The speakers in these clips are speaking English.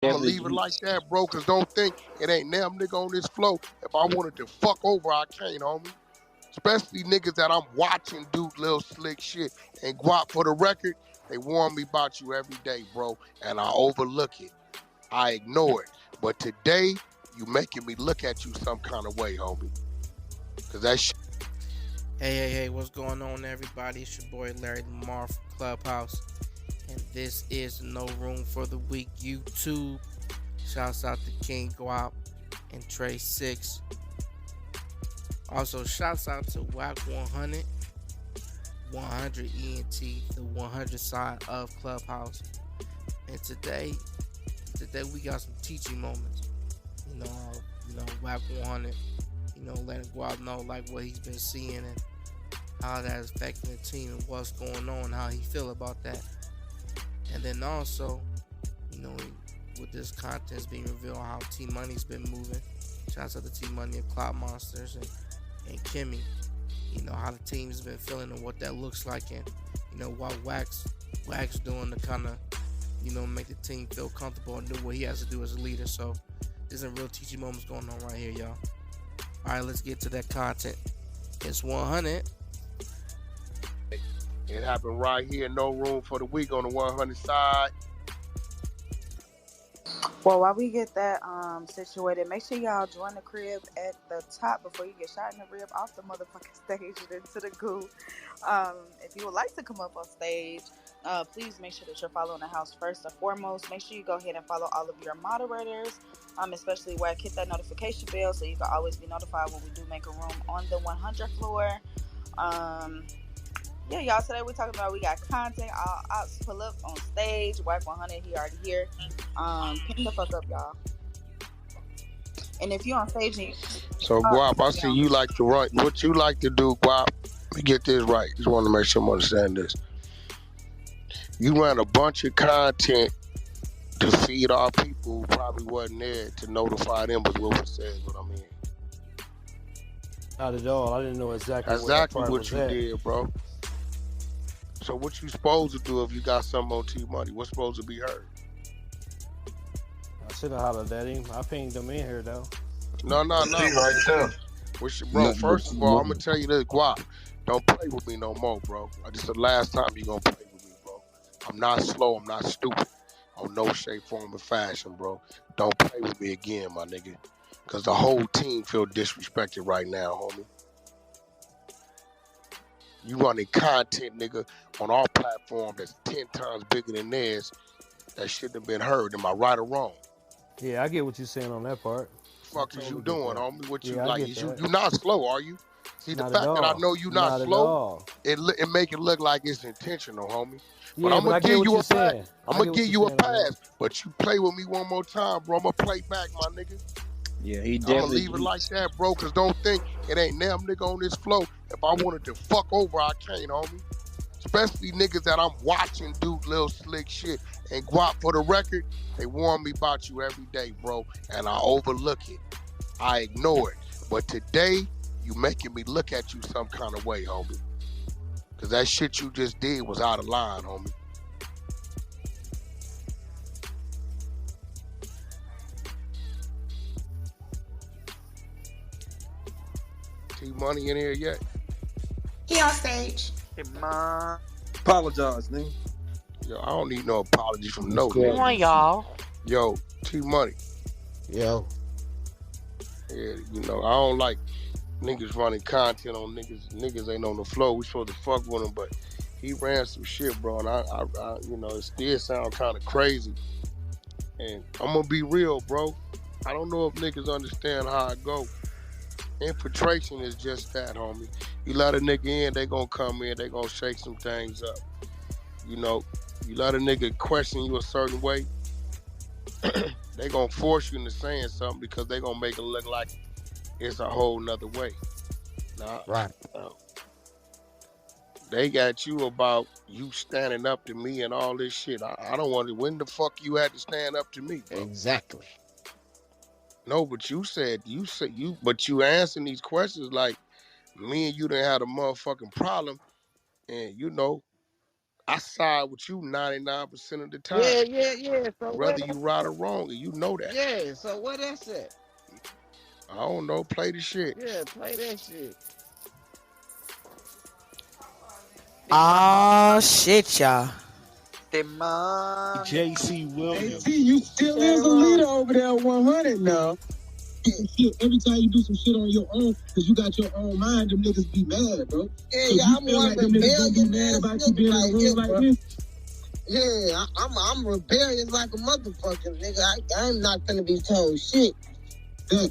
I'ma leave it like that, bro, cause don't think it ain't them nigga on this flow. If I wanted to fuck over, I can't, homie. Especially niggas that I'm watching do little slick shit. And Guap, for the record, they warn me about you every day, bro, and I overlook it. I ignore it. But today, you making me look at you some kind of way, homie. Cause that shit. Hey, what's going on, everybody? It's your boy LarryLamar from Clubhouse, and this is No Room for the Weak YouTube. Shouts out to KingGwop and TraySix. Also, shouts out to Wack100, 100 ENT, the 100 side of Clubhouse. And today we got some teaching moments. Wack100, letting Guap know like what he's been seeing and how that is affecting the team and what's going on, how he feel about that. And then also, with this content being revealed, how Tee Muney's been moving. Shouts out to Tee Muney of Clout Monsters and Kimmy. How the team's been feeling and what that looks like, and what Wax doing to kind of make the team feel comfortable and do what he has to do as a leader. So there's some real teaching moments going on right here, y'all. All right, let's get to that content. It's 100. It happened right here. No room for the weak on the 100 side. Well, while we get that situated, make sure y'all join the crib at the top before you get shot in the rib off the motherfucking stage and into the goo. If you would like to come up on stage, please make sure that you're following the house first and foremost. Make sure you go ahead and follow all of your moderators, especially Wack. Hit that notification bell so you can always be notified when we do make a room on the 100 floor. Yeah, y'all, today we're talking about we got content. I'll pull up on stage. Wack100, he already here. Pin the fuck up, y'all. And if you on stage, so Guap, I see you like to run. What you like to do, Guap? Let me get this right. Just want to make sure I'm understanding this. You ran a bunch of content to feed our people who probably wasn't there to notify them, but what says what I mean. Not at all. I didn't know exactly what you did, bro. So what you supposed to do if you got something on Tee Muney? What's supposed to be heard? I should have hollered at him. I pinged him in here though. No. Right there. Bro, first of all, I'm gonna tell you this, Guap. Don't play with me no more, bro. This is the last time you gonna play with me, bro. I'm not slow. I'm not stupid. On no shape, form, or fashion, bro. Don't play with me again, my nigga. Cause the whole team feel disrespected right now, homie. You running content, nigga, on our platform that's 10 times bigger than theirs. That shouldn't have been heard. Am I right or wrong? Yeah, I get what you're saying on that part. Fuck is you doing, homie? What you Yeah, like? You not slow, are you? See, the fact that I know you not slow, it make it look like it's intentional, homie. But yeah, I'm gonna give you a pass. I'm gonna give you a pass. But you play with me one more time, bro. I'm gonna play back, my nigga. Yeah, he definitely. I'm gonna leave it like that, bro. Cause don't think it ain't them nigga on this flow. If I wanted to fuck over, I can't, homie. Especially niggas that I'm watching do little slick shit. And Guap, for the record, they warn me about you every day, bro. And I overlook it. I ignore it. But today, you making me look at you some kind of way, homie. Cause that shit you just did was out of line, homie. Tee Muney in here yet? He on stage. Hey, man. Apologize, nigga. Yo, I don't need no apology from no nigga. Come on, y'all. Yo, Tee Muney. Yo. Yeah, I don't like niggas running content on niggas. Niggas ain't on the flow. We supposed to fuck with him, but he ran some shit, bro. And I it still sound kind of crazy. And I'm gonna be real, bro. I don't know if niggas understand how I go. Infiltration is just that, homie. You let a nigga in, they gonna come in, they gonna shake some things up. You let a nigga question you a certain way, they gonna force you into saying something because they gonna make it look like it's a whole nother way. Nah, right. They got you about you standing up to me and all this shit. I don't want to. When the fuck you had to stand up to me, bro? Exactly. No, but but you answering these questions like me and you done had a motherfucking problem, and I side with you 99% of the time. Yeah. So whether you right or wrong, and you know that. Yeah, so what that's it? I don't know. Play the shit. Yeah, play that shit. Oh shit, y'all. JC Williams. Hey, T, you still is a leader over there at 100 now. Every time you do some shit on your own, because you got your own mind, them niggas be mad, bro. Yeah, so I'm one like rebellious be mad about you being in a room like this? Yeah, I'm rebellious like a motherfucker, nigga. I'm not gonna be told shit. So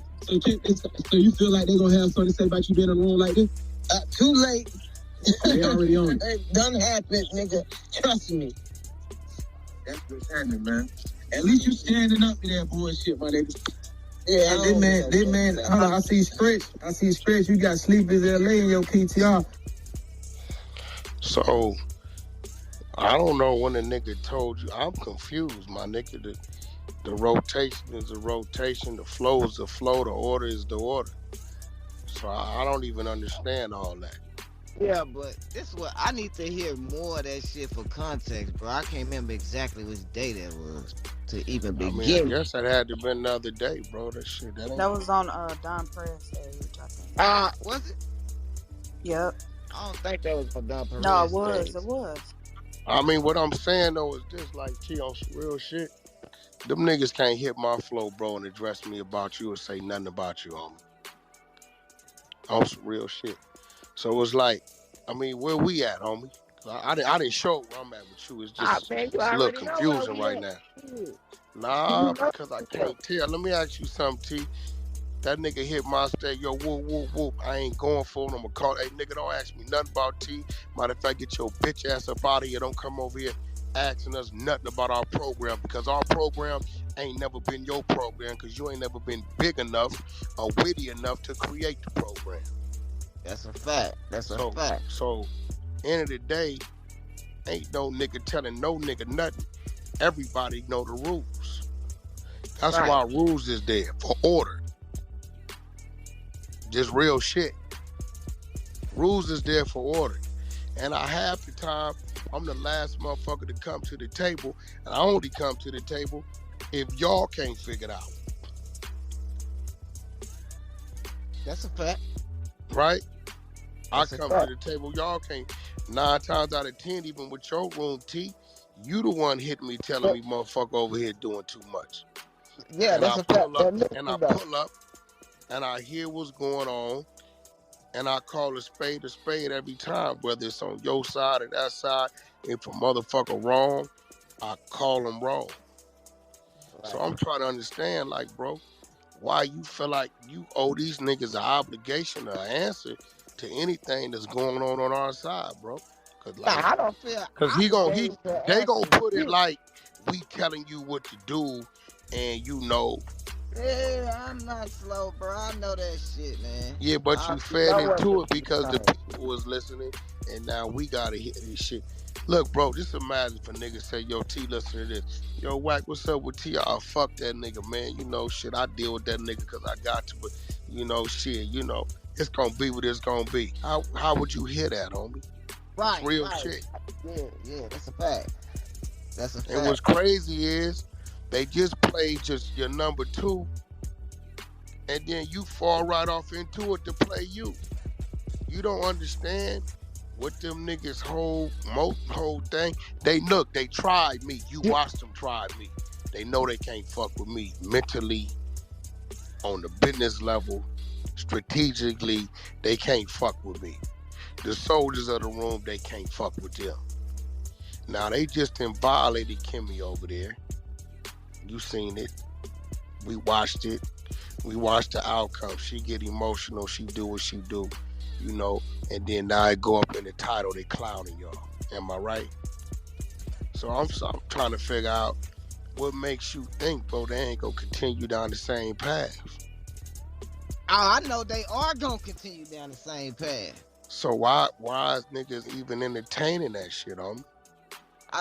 you feel like they gonna have something to say about you being in a room like this? Too late. They already on it. It done happened, nigga. Trust me. That's what's happening, man. At least you standing up to that bullshit, my nigga. Yeah, this man, hold on, I see Stretch. You got Sleepers LA in your PTR. So, I don't know when the nigga told you. I'm confused, my nigga. The rotation is the rotation. The flow is the flow. The order is the order. So, I don't even understand all that. Yeah, but this is what I need to hear more of that shit for context, bro. I can't remember exactly which day that was to even begin. I mean, I guess that had to been the other day, bro. That shit. That was on Don Press stage, I think. Was it? Yep. I don't think that was on Don Press. No, it was. It was. I mean, what I'm saying though is this: like, T, on some real shit. Them niggas can't hit my flow, bro, and address me about you or say nothing about you, homie. On some real shit. So it's like, I mean, where we at, homie? I didn't show where I'm at with you. It's just it's a little confusing right now. Nah, because I can't tell. Let me ask you something, T. That nigga hit my stage, yo, whoop, whoop, whoop. I ain't going for it. I'm gonna call. Hey, nigga, don't ask me nothing about T. Matter of fact, get your bitch ass up out of here. Don't come over here asking us nothing about our program, because our program ain't never been your program, because you ain't never been big enough or witty enough to create the program. That's a fact. That's a fact. So, end of the day, ain't no nigga telling no nigga nothing. Everybody know the rules. That's why rules is there, for order. Just real shit. Rules is there for order. And half the time, I'm the last motherfucker to come to the table, and I only come to the table if y'all can't figure it out. That's a fact. Right? That's I come to the table, y'all can't. 9 times out of 10, even with your room, T, you the one hitting me, telling me, motherfucker over here doing too much. Yeah, and that's I a fact. And I pull up, and I hear what's going on, and I call a spade every time, whether it's on your side or that side. If a motherfucker wrong, I call him wrong. Right. So I'm trying to understand, like, bro, why you feel like you owe these niggas an obligation or an answer to anything that's going on our side, bro. Cause like, I don't feel. Cause they gonna put it like we telling you what to do, and you know. Yeah, I'm not slow, bro. I know that shit, man. Yeah, but you fed into it because the people was listening, and now we gotta hear this shit. Look, bro, just imagine if a nigga say, yo, T, listen to this. Yo, Wack, what's up with T? Oh, fuck that nigga, man. You know, shit, I deal with that nigga because I got to, but, you know, shit, you know, it's gonna be what it's gonna be. How would you hear that, homie? Right, it's real shit. Yeah, that's a fact. That's a fact. And what's crazy is they just played just your number 2, and then you fall right off into it to play you. You don't understand what them niggas whole thing. They tried me. You watched them try me. They know they can't fuck with me mentally, on the business level, strategically. They can't fuck with me. The soldiers of the room, they can't fuck with them. Now they just violated Kimmy over there. You seen it. We watched it. We watched the outcome. She get emotional. She do what she do. You know, and then now it go up in the title, they clowning y'all. Am I right? So I'm trying to figure out what makes you think, bro, they ain't gonna continue down the same path. I know they are gonna continue down the same path. So why is niggas even entertaining that shit, homie?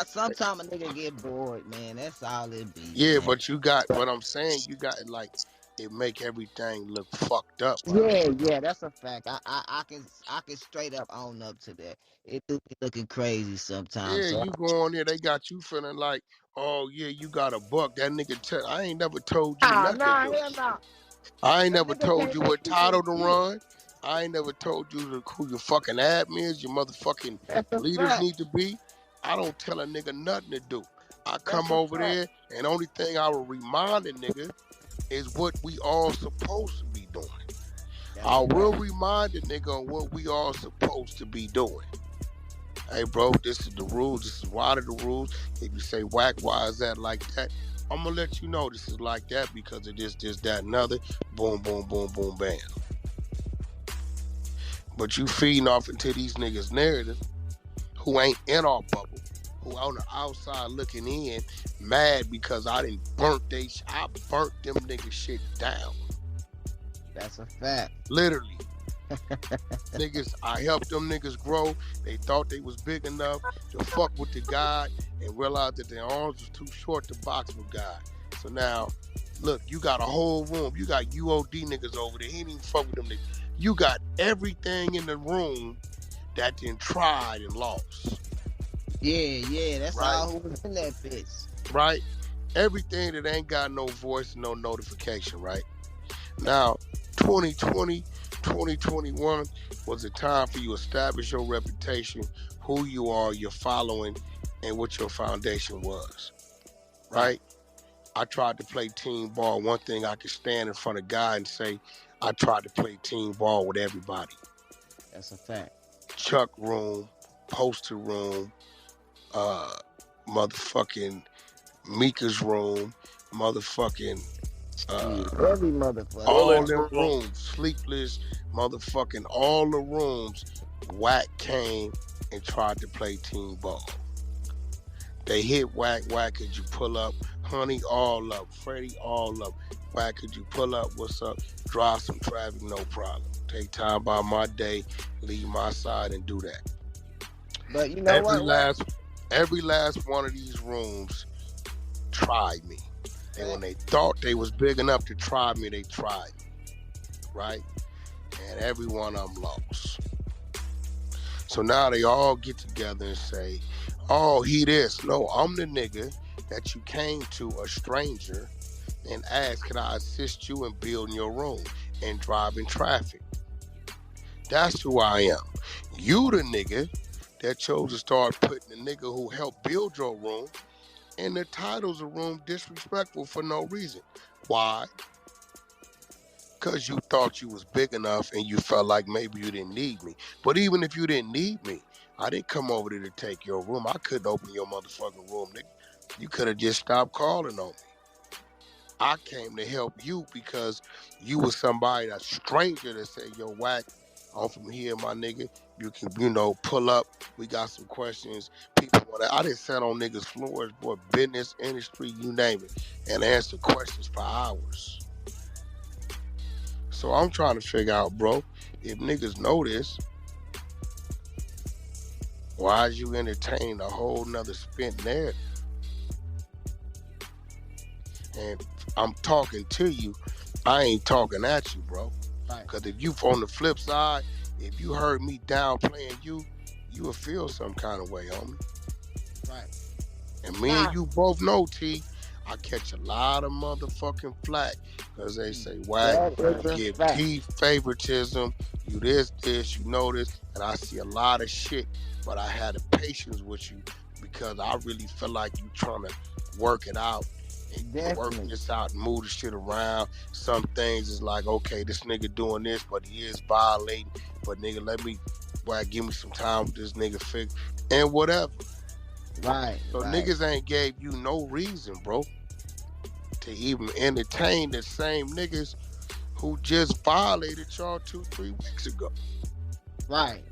Sometimes a nigga get bored, man. That's all it be. Yeah, man. but you got what I'm saying. You got like it make everything look fucked up, my nigga. Yeah, that's a fact. I can straight up own up to that. It do be looking crazy sometimes. Yeah, So you go on there, they got you feeling like, oh yeah, you got a buck. That nigga, I ain't never told you nothing, nah, dude. hell no. I ain't A never nigga told can't you make what you do title to shit. run. I ain't never told you who your fucking admin is, your motherfucking That's a leaders fact. need to be. I don't tell a nigga nothing to do. I That's come a over fact. there, and only thing I will remind a nigga is what we all supposed to be doing. That's I a will fact. remind the nigga on what we all supposed to be doing. Hey, bro, this is the rules. This is why the rules. If you say whack, why is that like that? I'm gonna let you know this is like that because of this, that, and other. Boom, boom, boom, boom, bam. But you feeding off into these niggas' narrative who ain't in our bubble, who on the outside looking in, mad because I didn't I burnt them niggas shit down. That's a fact. Literally. Niggas, I helped them niggas grow. They thought they was big enough to fuck with the guy and realized that their arms was too short to box with God. So now, look, you got a whole room. You got UOD niggas over there. He ain't even fuck with them niggas. You got everything in the room that then tried and lost. Yeah, that's Right? all who was in that bitch. Right? Everything that ain't got no voice, no notification, right? Now, 2020, 2021 was a time for you to establish your reputation, who you are, your following, and what your foundation was. Right? I tried to play team ball. One thing I could stand in front of God and say, I tried to play team ball with everybody. That's a fact. Chuck room, poster room, motherfucking Mika's room, motherfucking Every motherfucker. all them rooms, sleepless, motherfucking all the rooms. Wack came and tried to play team ball. They hit Wack, could you pull up? Honey, all up. Freddie, all up. Wack, could you pull up? What's up? Drive some traffic, no problem. Take time by my day, leave my side and do that. But you know what? Every last one of these rooms tried me. And when they thought they was big enough to try me, they tried me. Right? And every one of them lost. So now they all get together and say, oh, he this. No, I'm the nigga that you came to, a stranger, and asked, can I assist you in building your room and driving traffic? That's who I am. You the nigga that chose to start putting the nigga who helped build your room in the titles of room disrespectful for no reason. Why? Because you thought you was big enough and you felt like maybe you didn't need me. But even if you didn't need me, I didn't come over there to take your room. I couldn't open your motherfucking room, nigga. You could have just stopped calling on me. I came to help you because you was somebody, a stranger that said, yo, Wack, I'm from here, my nigga. You can, pull up. We got some questions. People want to, I didn't sit on niggas' floors, boy, business, industry, you name it, and answer questions for hours. So I'm trying to figure out, bro, if niggas know this, why is you entertaining a whole nother spent narrative? And I'm talking to you, I ain't talking at you, bro. Because if you on the flip side, if you heard me downplaying you, you would feel some kind of way, homie. Right. And me and you both know, T, I catch a lot of motherfucking flack because they say, Wack, you give T favoritism, you this, you know this, and I see a lot of shit, but I had a patience with you because I really feel like you trying to work it out and work this out and move the shit around. Some things is like, okay, this nigga doing this, but he is violating, but nigga, give me some time with this nigga fix, and whatever. Right. So niggas ain't gave you no reason, bro, to even entertain the same niggas who just violated y'all 2-3 weeks ago. Right.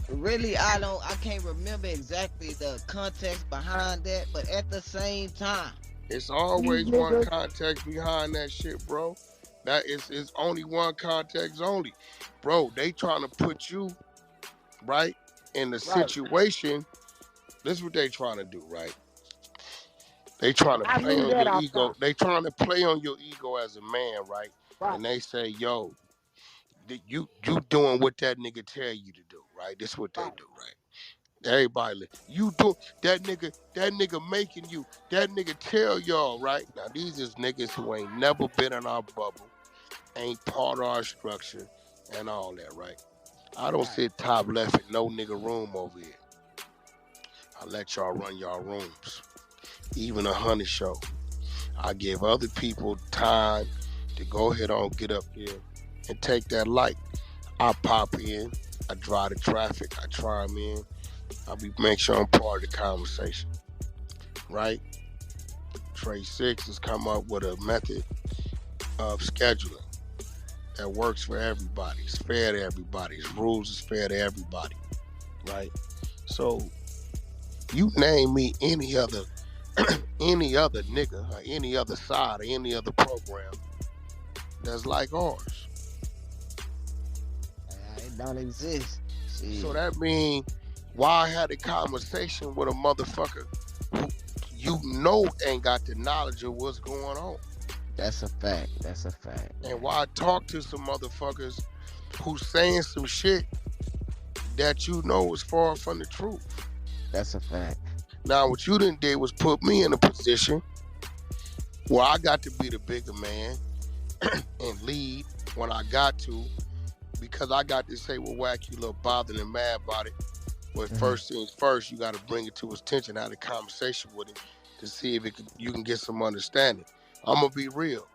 Really, I can't remember exactly the context behind that, but at the same time, it's always one context behind that shit, bro. That is only one context only. Bro, they trying to put you, right, in the situation. This is what they trying to do, right? They trying to I play knew on that your off ego. top. They trying to play on your ego as a man, right? Right. And they say, yo, you doing what that nigga tell you to do, right? This is what they do, right? Everybody, you do that nigga making you, that nigga tell y'all, right? Now these is niggas who ain't never been in our bubble, ain't part of our structure, and all that, right? I don't sit top left in no nigga room over here. I let y'all run y'all rooms. Even a 100 show. I give other people time to go ahead on, get up there and take that light. I pop in, I drive the traffic, I try them in, make sure I'm part of the conversation, right? TraySix has come up with a method of scheduling that works for everybody. It's fair to everybody. Its rules is fair to everybody, right? So you name me any other nigga or any other side or any other program that's like ours. It don't exist. Shit. So that means why I had a conversation with a motherfucker who you know ain't got the knowledge of what's going on? That's a fact. That's a fact. And why I talk to some motherfuckers who's saying some shit that you know is far from the truth? That's a fact. Now what you done did was put me in a position where I got to be the bigger man and lead when I got to, because I got to say, well, Wack, you little bothered and mad about it. But first things first, you got to bring it to his attention, have a conversation with him to see if you can get some understanding. I'm going to be real.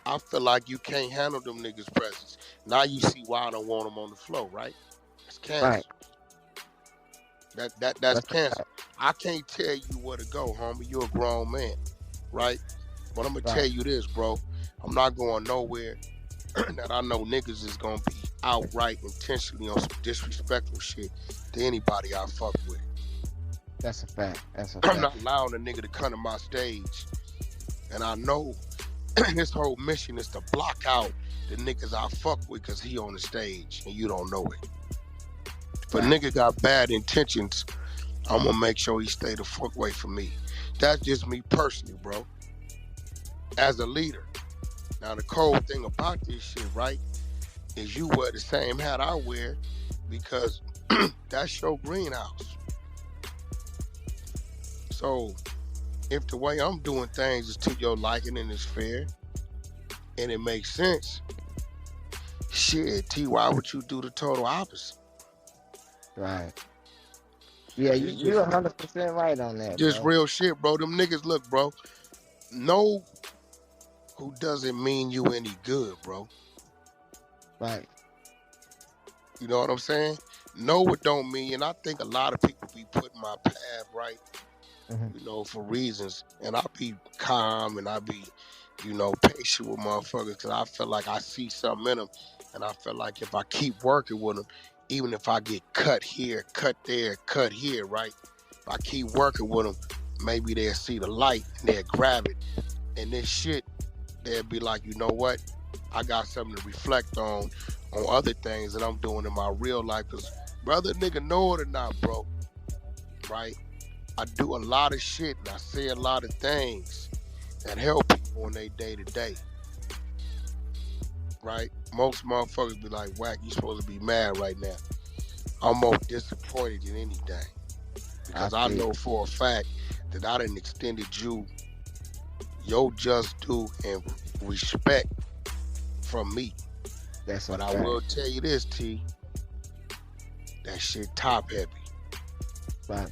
I feel like you can't handle them niggas' presence. Now you see why I don't want them on the floor, right? That's cancer. Right. That's cancer. I can't tell you where to go, homie. You're a grown man, right? But I'm going to tell you this, bro. I'm not going nowhere that I know niggas is going to be outright intentionally on some disrespectful shit to anybody I fuck with. That's a fact. That's a fact. I'm not allowing a nigga to come to my stage. And I know his whole mission is to block out the niggas I fuck with because he on the stage and you don't know it. If a nigga got bad intentions, I'm going to make sure he stay the fuck away from me. That's just me personally, bro. As a leader. Now, the cold thing about this shit, right, is you wear the same hat I wear because that's your greenhouse. So, if the way I'm doing things is to your liking and it's fair, and it makes sense, shit, T, why would you do the total opposite? Right. Yeah, you're 100% right on that, just bro. Real shit, bro. Them niggas, look, bro, know who doesn't mean you any good, bro. Right. You know what I'm saying? Know what don't mean, and I think a lot of people be putting my path right, you know, for reasons, and I be calm and I be, you know, patient with motherfuckers because I feel like I see something in them, and I feel like if I keep working with them, even if I get cut here, cut there, cut here, right? If I keep working with them, maybe they'll see the light and they'll grab it, and this shit, they'll be like, you know what? I got something to reflect on other things that I'm doing in my real life. Because whether a nigga know it or not, bro, right? I do a lot of shit and I say a lot of things that help people in their day-to-day, right? Most motherfuckers be like, Wack, you supposed to be mad right now. I'm more disappointed than anything. Because I know for a fact that I done extended you your just due and respect from me. But I will tell you this, T. That shit top heavy. Right.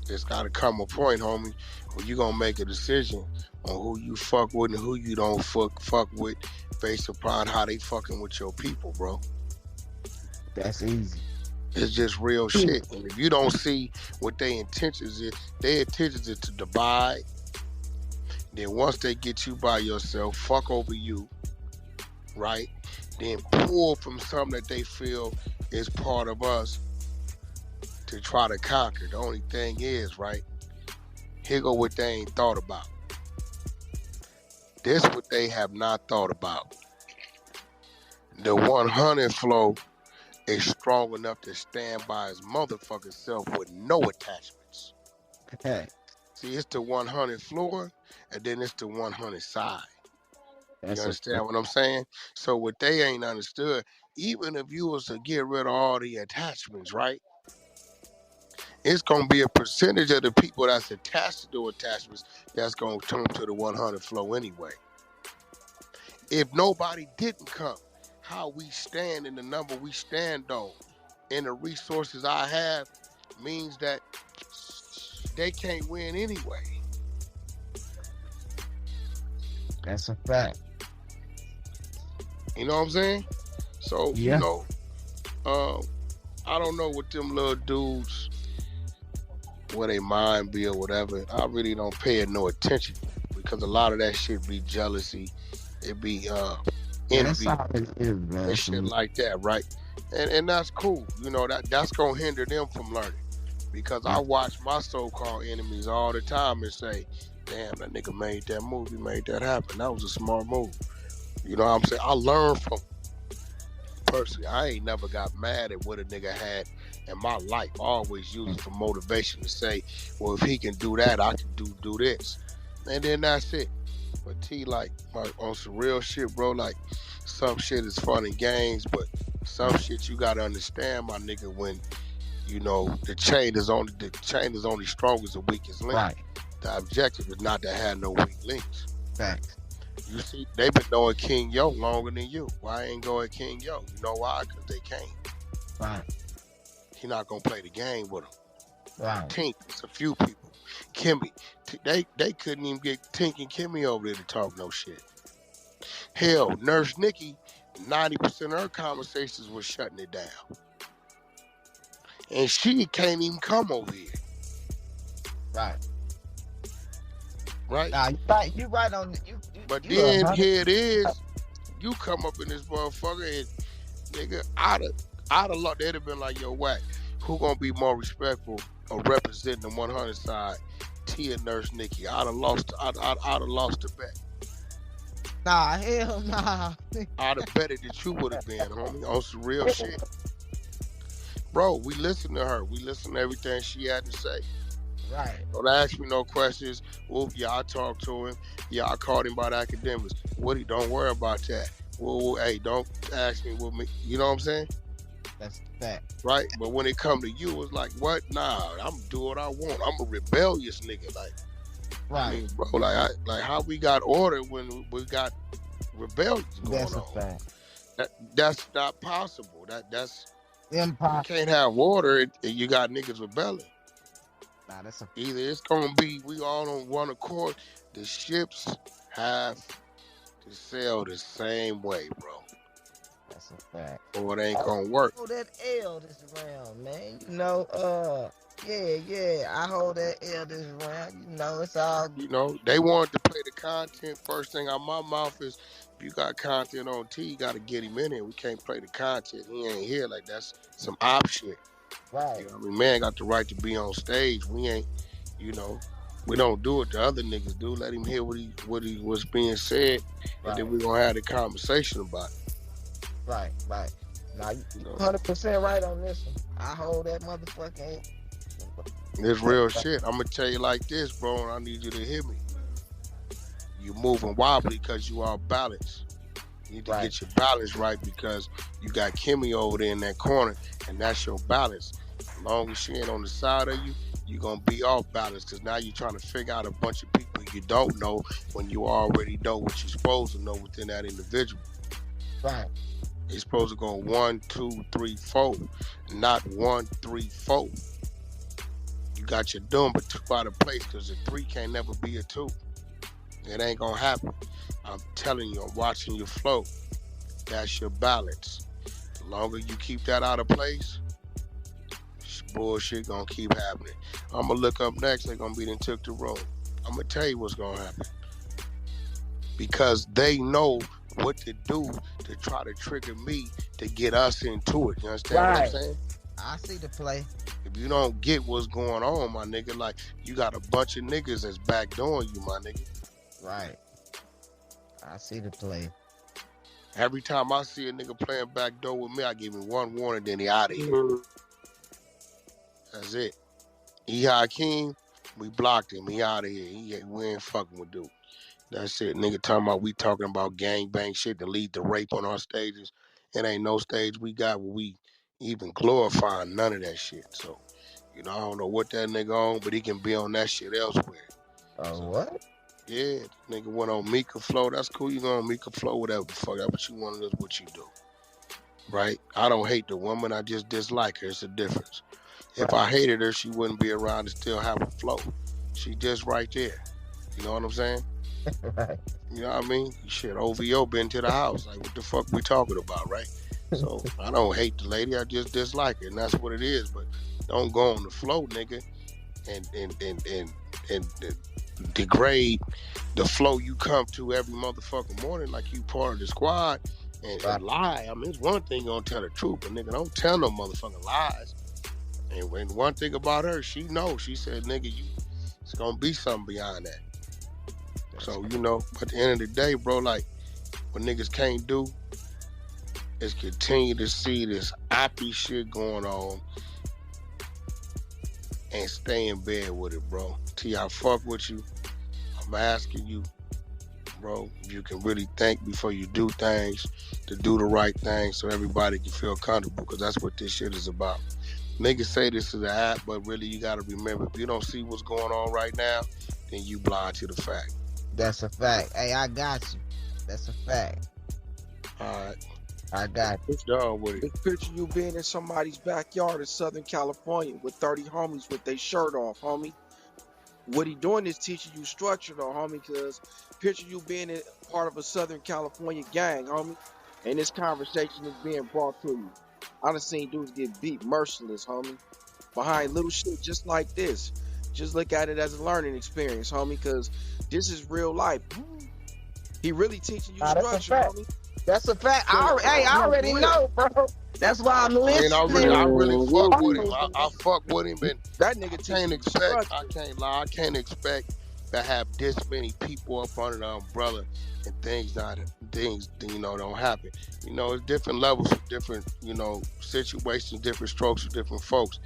There's gotta come a point, homie, where you gonna make a decision on who you fuck with and who you don't fuck with based upon how they fucking with your people, bro. That's easy. It's just real shit. And if you don't see what their intentions is to divide. Then once they get you by yourself, fuck over you, right? Then pull from something that they feel is part of us to try to conquer. The only thing is, right? Here go what they ain't thought about. This what they have not thought about. The 100 flow is strong enough to stand by his motherfucking self with no attachments. Okay. See, it's the 100 floor, and then it's the 100 side. You understand what I'm saying? So what they ain't understood, even if you was to get rid of all the attachments, right? It's gonna be a percentage of the people that's attached to the attachments that's gonna turn to the 100 flow anyway. If nobody didn't come, how we stand and the number we stand on and the resources I have means that they can't win anyway. That's a fact. You know what I'm saying? So, Yeah. you know, I don't know what them little dudes, where they mind be or whatever. I really don't pay it no attention because a lot of that shit be jealousy. It be envy and shit like that, right? And that's cool. You know, that's gonna hinder them from learning. Because I watch my so-called enemies all the time and say, damn, that nigga made that move, he made that happen. That was a smart move. You know what I'm saying? I learned from personally. I ain't never got mad at what a nigga had in my life. I always use it for motivation to say, well, if he can do that, I can do this. And then that's it. But T, like, on some real shit, bro, like, some shit is fun and games, but some shit you gotta understand, my nigga, when, you know, the chain is only strong as the weakest link. Right. The objective is not to have no weak links. Facts. You see, they've been knowing King Yo longer than you. Why ain't go at King Yo? You know why? Because they can't. Right. He not gonna play the game with him. Right. Tink, it's a few people. Kimmy, they couldn't even get Tink and Kimmy over there to talk no shit. Hell, Nurse Nikki, 90% of her conversations was shutting it down. And she can't even come over here. Right. Right? Nah, you right on you. But then here it is, you come up in this motherfucker and nigga, I'd have looked, they'd have been like, yo, Wack, who gonna be more respectful of representing the 100 side, T and Nurse Nikki? I'd have lost the bet. Nah, hell nah. I'd have betted that you would have been, homie, on some real shit. Bro, we listened to her. We listened to everything she had to say. Right. Don't ask me no questions. Well, yeah, I talked to him. Yeah, I called him about academics. Woody, don't worry about that. Well, hey, don't ask me what me. You know what I'm saying? That's that. Right? But when it come to you, it's like, what? Nah, I'm do what I want. I'm a rebellious nigga. Like, right. I mean, bro, like how we got order when we got rebellion going that's on. A fact. That's not possible. That's impossible. You can't have order and you got niggas rebelling. Nah, that's either it's gonna be we all on one accord. The ships have to sail the same way, bro. That's a fact. Or it ain't gonna work. Hold that L this round, man. You know, yeah. I hold that L this round. You know, it's all. You know, they wanted to play the content. First thing out my mouth is, if you got content on T, you gotta get him in here. We can't play the content. He ain't here. Like, that's some op shit. Right. You know, I mean, man got the right to be on stage. We ain't, you know, we don't do it. The other niggas do. Let him hear what's being said, and then we're gonna have a conversation about it. Right. Now, you 100% right on this one. I hold that motherfucking. This real shit. I'm gonna tell you like this, bro, and I need you to hear me. You moving wobbly because you are balanced. You need to get your balance right because you got Kimmy over there in that corner, and that's your balance. As long as she ain't on the side of you, you're going to be off balance because now you're trying to figure out a bunch of people you don't know when you already know what you're supposed to know within that individual. Right. You're supposed to go 1, 2, 3, 4, not 1, 3, 4. You got your number 2 out of place because a 3 can't never be a 2. It ain't going to happen. I'm telling you, I'm watching your flow. That's your balance. The longer you keep that out of place, bullshit gonna keep happening. I'm gonna look up next, they're gonna be then took the road. I'm gonna tell you what's gonna happen. Because they know what to do to try to trigger me to get us into it. You understand what I'm saying? I see the play. If you don't get what's going on, my nigga, like, you got a bunch of niggas that's backdooring you, my nigga. Right. I see the play. Every time I see a nigga playing backdoor with me, I give him one warning, then he out of here. That's it. E. Hakeem, We blocked him. He out of here. We ain't fucking with dude. That's it. Nigga talking about we talking about gangbang shit to lead to rape on our stages. It ain't no stage we got where we even glorify none of that shit. So, I don't know what that nigga on, but he can be on that shit elsewhere. What? Yeah, nigga went on Mika Flow. That's cool. You go on Mika Flow, whatever the fuck. That's what you want to do, what you do. Right? I don't hate the woman. I just dislike her. It's a difference. If I hated her, she wouldn't be around to still have a flow. She just right there. You know what I'm saying? Right. You know what I mean? Shit, OVO been to the house. Like, what the fuck we talking about, right? So, I don't hate the lady. I just dislike her, and that's what it is. But don't go on the flow, nigga, and degrade the flow you come to every motherfucking morning like you part of the squad and lie. I mean, it's one thing you gonna tell the truth, but nigga, don't tell no motherfucking lies. And one thing about her, she knows. She said, nigga, it's gonna be something beyond that. So, at the end of the day, bro, like, what niggas can't do is continue to see this oppy shit going on and stay in bed with it, bro. T, I fuck with you. I'm asking you, bro, if you can really think before you do things, to do the right thing so everybody can feel comfortable, because that's what this shit is about. Niggas say this is an app, but really you gotta remember, if you don't see what's going on right now, then you blind to the fact. That's a fact. Hey, I got you. That's a fact. Alright. I got you. What's done with it? This picture you being in somebody's backyard in Southern California with 30 homies with their shirt off, homie. What he doing is teaching you structure though, homie, because picture you being in part of a Southern California gang, homie, and this conversation is being brought to you. I done seen dudes get beat merciless, homie, behind little shit just like this. Just look at it as a learning experience, homie, because this is real life. He really teaching you structure, homie. That's a fact. I already know, bro. That's why I'm listening. I really fuck with him. I fuck with him, and that nigga I can't lie. I can't expect to have this many people up under the umbrella and things don't happen. It's different levels of different, situations, different strokes for different folks.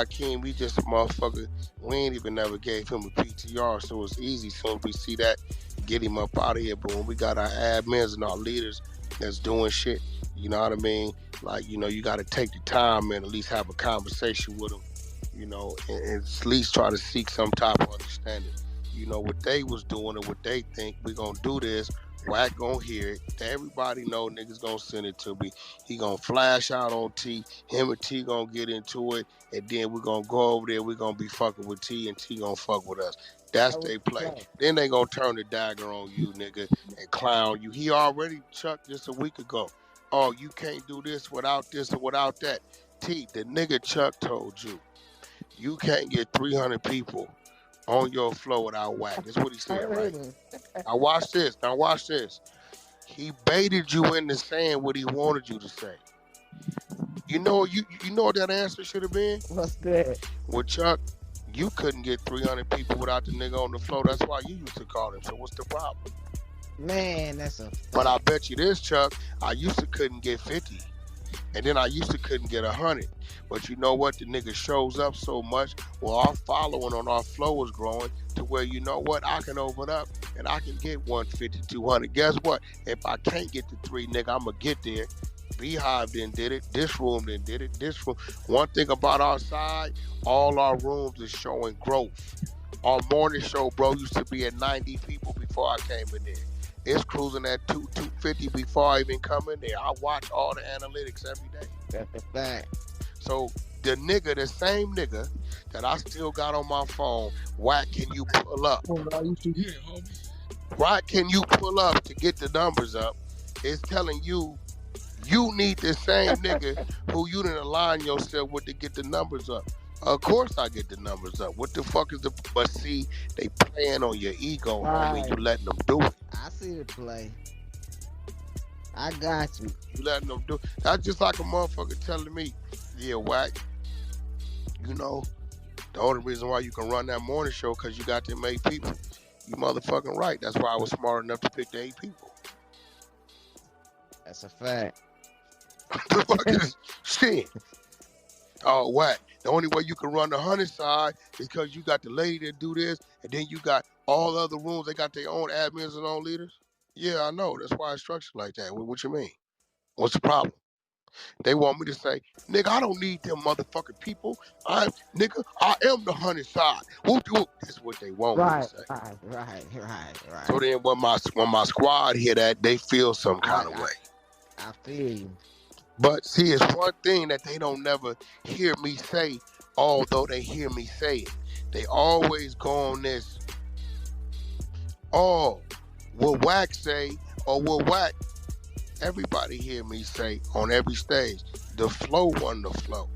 King, we just a motherfucker. We ain't even never gave him a PTR, so it's easy. So if we see that, get him up out of here. But when we got our admins and our leaders that's doing shit, you know what I mean? Like, you got to take the time and at least have a conversation with them, and at least try to seek some type of understanding. What they was doing and what they think. We gonna do this. Wack gonna hear it. Everybody know niggas gonna send it to me. He gonna flash out on T. Him and T gonna get into it, and then we gonna go over there. We gonna be fucking with T, and T gonna fuck with us. That's they play. Then they gonna turn the dagger on you, nigga, and clown you. He already chucked this a week ago. Oh, you can't do this without this or without that. T, the nigga Chuck told you, you can't get 300 people on your flow without Wack. That's what he said, right? Now watch this. He baited you into saying what he wanted you to say. You know what that answer should have been? What's that? Well, Chuck, you couldn't get 300 people without the nigga on the flow. That's why you used to call him. So what's the problem? Man, that's a... But I bet you this, Chuck, I used to couldn't get 50. And then I used to couldn't get 100. But you know what? The nigga shows up so much. Well, our following on our flow is growing to where, you know what? I can open up and I can get 150, 200. Guess what? If I can't get the 3, nigga, I'm going to get there. Beehive then did it. This room then did it. This room. One thing about our side, all our rooms is showing growth. Our morning show, bro, used to be at 90 people before I came in there. It's cruising at 250 before I even come in there. I watch all the analytics every day. That's a fact. So the same nigga that I still got on my phone, Wack, can you pull up? Right, can you pull up to get the numbers up? It's telling you need the same nigga who you didn't align yourself with to get the numbers up. Of course I get the numbers up. What the fuck is but see, they playing on your ego, homie. You letting them do it. I see the play. I got you. You letting them do it. That's just like a motherfucker telling me, yeah, Wack, the only reason why you can run that morning show because you got them 8 people. You motherfucking right. That's why I was smart enough to pick the 8 people. That's a fact. The fuck is shit? Oh, Wack. The only way you can run the 100 side is because you got the lady that do this, and then you got all the other rooms. They got their own admins and own leaders. Yeah, I know. That's why it's structured like that. What you mean? What's the problem? They want me to say, nigga, I don't need them motherfucking people. I am the 100 side. Whoop, whoop. That's what they want me to say. Right. So then when my squad hear that, they feel some kind of way. I feel you. But see, it's one thing that they don't never hear me say, although they hear me say it. They always go on this, oh, what Wack say, or what Wack. Everybody hear me say on every stage, the flow won the flow.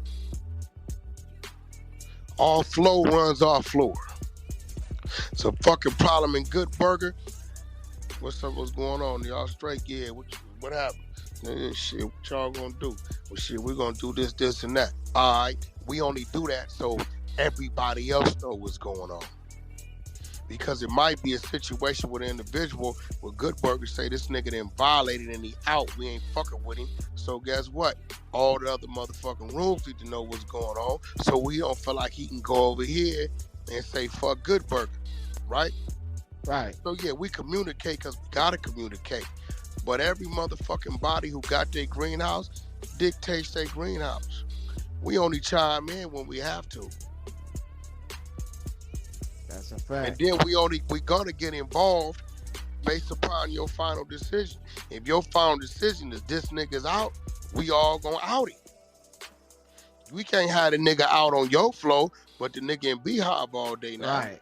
All flow runs off floor. It's a fucking problem in Good Burger. What's going on? Y'all straight? Yeah, what happened? Shit, what y'all gonna do? Well, shit, we're gonna do this, and that. All right, we only do that so everybody else know what's going on. Because it might be a situation with an individual where Good Burger say this nigga done violated and he out. We ain't fucking with him. So guess what? All the other motherfucking rooms need to know what's going on. So we don't feel like he can go over here and say fuck Good Burger. Right? Right. So yeah, we communicate because we gotta communicate. But every motherfucking body who got their greenhouse dictates their greenhouse. We only chime in when we have to. That's a fact. And then we gonna get involved based upon your final decision. If your final decision is this nigga's out, we all gonna out him. We can't have the nigga out on your flow, but the nigga in Beehive all day now. Right.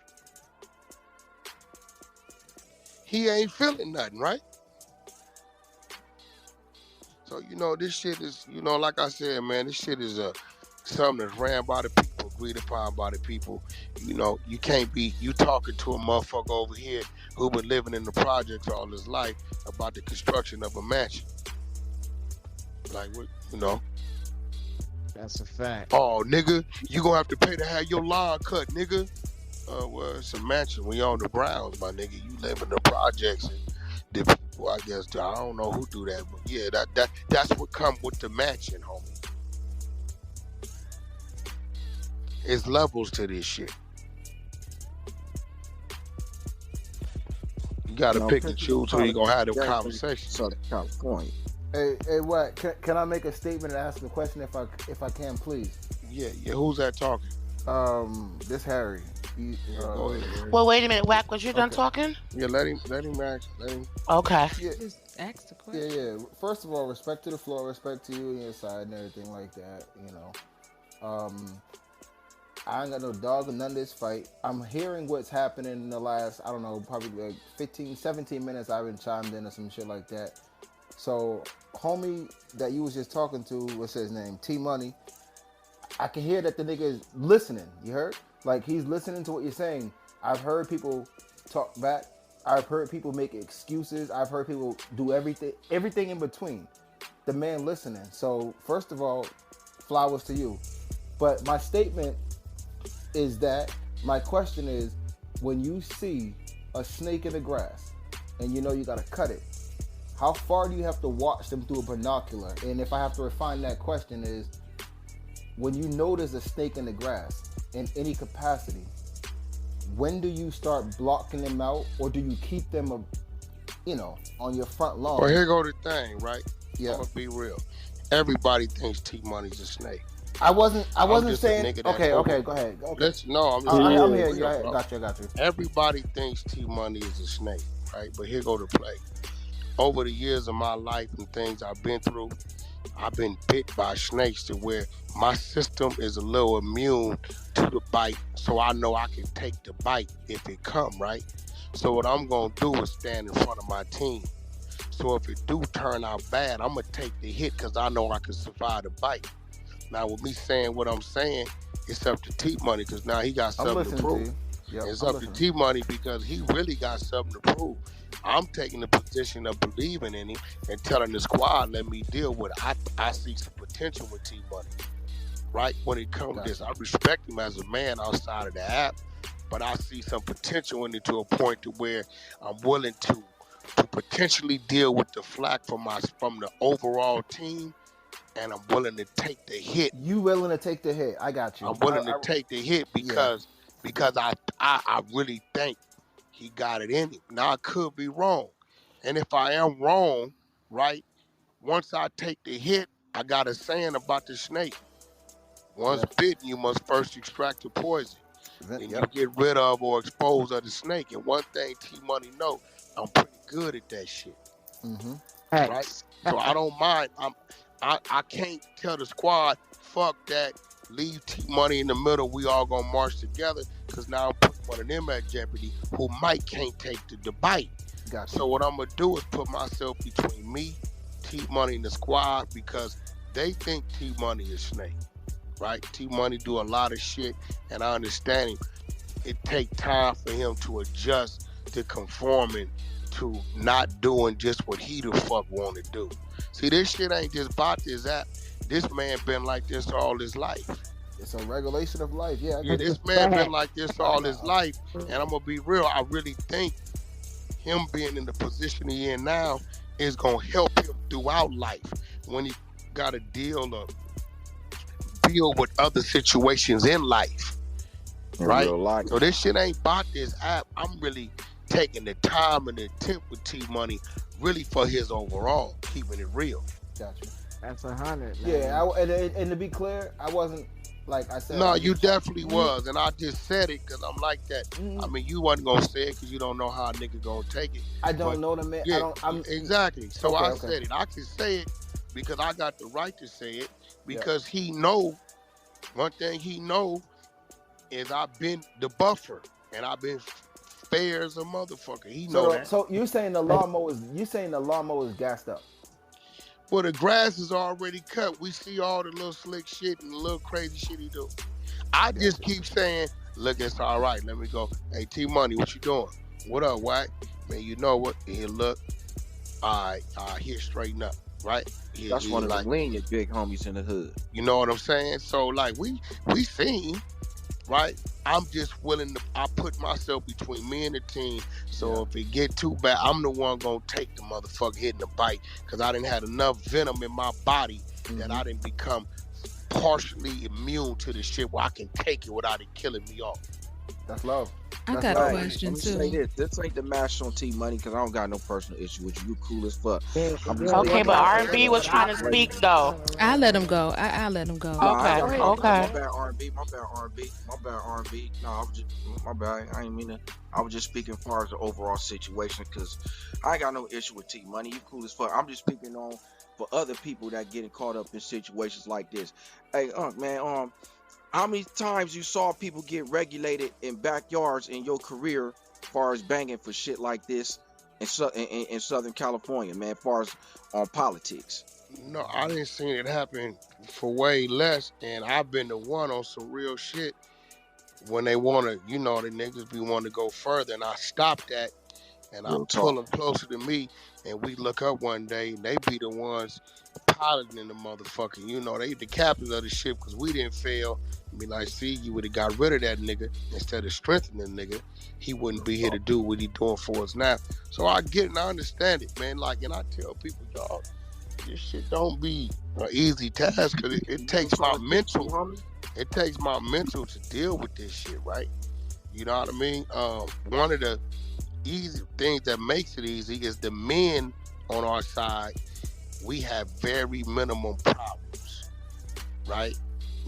He ain't feeling nothing, right? So, this shit is, like I said, man, this shit is something that's ran by the people, agreed upon by the people. You can't be, you talking to a motherfucker over here who been living in the projects all his life about the construction of a mansion. Like, what, That's a fact. Oh, nigga, you gonna have to pay to have your lawn cut, nigga. Well, it's a mansion. We own the Browns, my nigga. You live in the projects, and the people, I guess, I don't know who do that, but yeah, that's what come with the mansion, homie. It's levels to this shit. You gotta pick and choose who you gonna have them conversations. Southern California. Hey, what? Can I make a statement and ask a question if I can, please? Yeah. Who's that talking? This Harry. Go ahead, Harry. Well, wait a minute, Wack. Was you done talking? Yeah, let him ask. Okay. Yeah. Just ask the question. Yeah. First of all, respect to the floor, respect to you and your side and everything like that. I ain't got no dog in none of this fight. I'm hearing what's happening in the last, I don't know, probably like 15, 17 minutes I've been chimed in or some shit like that. So, homie that you was just talking to, what's his name? Tee Muney. I can hear that the nigga is listening. You heard? Like, he's listening to what you're saying. I've heard people talk back. I've heard people make excuses. I've heard people do everything in between. The man listening. So, first of all, flowers to you. But my statement is that, my question is, when you see a snake in the grass and you know you gotta cut it, how far do you have to watch them through a binocular? And if I have to refine that question is, when you know there's a snake in the grass in any capacity, when do you start blocking them out, or do you keep them, on your front lawn? Well, here go the thing, right? Yeah. I'm gonna be real. Everybody thinks Tee Money's a snake. I wasn't saying. Okay, go ahead. Okay. I'm just I'm here. Yeah, got you. Everybody thinks Tee Money is a snake, right? But here go the play. Over the years of my life and things I've been through, I've been bit by snakes to where my system is a little immune to the bite, so I know I can take the bite if it come, right? So what I'm gonna do is stand in front of my team. So if it do turn out bad, I'm gonna take the hit because I know I can survive the bite. Now with me saying what I'm saying, it's up to Tee Money because now he got something to prove. Yep, it's up to Tee Money because he really got something to prove. I'm taking the position of believing in him and telling the squad, let me deal with it. I see some potential with Tee Money, right? When it comes to this, I respect him as a man outside of the app, but I see some potential in it to a point to where I'm willing to potentially deal with the flack from the overall team and I'm willing to take the hit. You willing to take the hit? I got you. I'm willing to take the hit because I really think he got it in him. Now I could be wrong, and if I am wrong, right? Once I take the hit, I got a saying about the snake. Once bitten, you must first extract the poison. Then you get rid of or expose of the snake. And one thing T Money know, I'm pretty good at that shit. Mm-hmm. Right? So I don't mind. I can't tell the squad, fuck that, leave T Money in the middle, we all gonna march together, because now I'm putting one of them at jeopardy who can't take the bite. Gotcha. So what I'm gonna do is put myself between me, T Money, and the squad, because they think T Money is snake. Right? T Money do a lot of shit, and I understand him. It take time for him to adjust to conforming to not doing just what he the fuck want to do. See, this shit ain't just about this app. This man been like this all his life. It's a regulation of life. Yeah, this man been like this all his life, and I'm gonna be real. I really think him being in the position he in now is gonna help him throughout life when he got to deal with other situations in life, right? So this shit ain't about this app. I'm really taking the time and the attempt with T Money, really for his overall, keeping it real. Gotcha. That's 100. Man. Yeah, and to be clear, I wasn't like I said. No, you definitely was, and I just said it because I'm like that. I mean, you wasn't gonna say it because you don't know how a nigga gonna take it. I don't know the man. Yeah, exactly. So I said it. I can say it because I got the right to say it. Because he know, one thing he know is I've been the buffer and I've been fair as a motherfucker. He know that. So you're saying the lawnmower is gassed up? Well, the grass is already cut. We see all the little slick shit and the little crazy shit he do. I just keep saying, look, it's all right. Let me go. Hey, T Money, what you doing? What up, Wack? Man, you know what? Here, look. All right, here, straighten up. Right? That's one of the lenient big homies in the hood. You know what I'm saying? So like we seen, right? I'm just willing to. I put myself between me and the team. So if it get too bad, I'm the one gonna take the motherfucker hitting the bite, because I didn't have enough venom in my body that I didn't become partially immune to the shit where I can take it without it killing me off. That's love. I got a question too. Say this ain't the match on T Money, because I don't got no personal issue with you. You cool as fuck. Okay, but R&B was trying to speak though. I let him go. I let him go. Okay. My bad R&B. No, I was just my bad. I ain't mean to. I was just speaking as far as the overall situation, because I ain't got no issue with T Money. You cool as fuck. I'm just speaking on for other people that getting caught up in situations like this. Hey, man, how many times you saw people get regulated in backyards in your career, as far as banging for shit like this in Southern California, man, as far as on politics? No, I didn't see it happen for way less, and I've been the one on some real shit when they want to, the niggas be wanting to go further, and I stop that, and I pull them closer to me, and we look up one day, and they be the ones piloting the motherfucker. They the captains of the ship, because we didn't fail. Be like, see, you would have got rid of that nigga instead of strengthening the nigga. He wouldn't be here to do what he doing for us now. So I get it and I understand it, man. Like, and I tell people, y'all, this shit don't be an easy task, because it takes my mental. It takes my mental to deal with this shit, right? You know what I mean? One of the easy things that makes it easy is the men on our side. We have very minimum problems, right?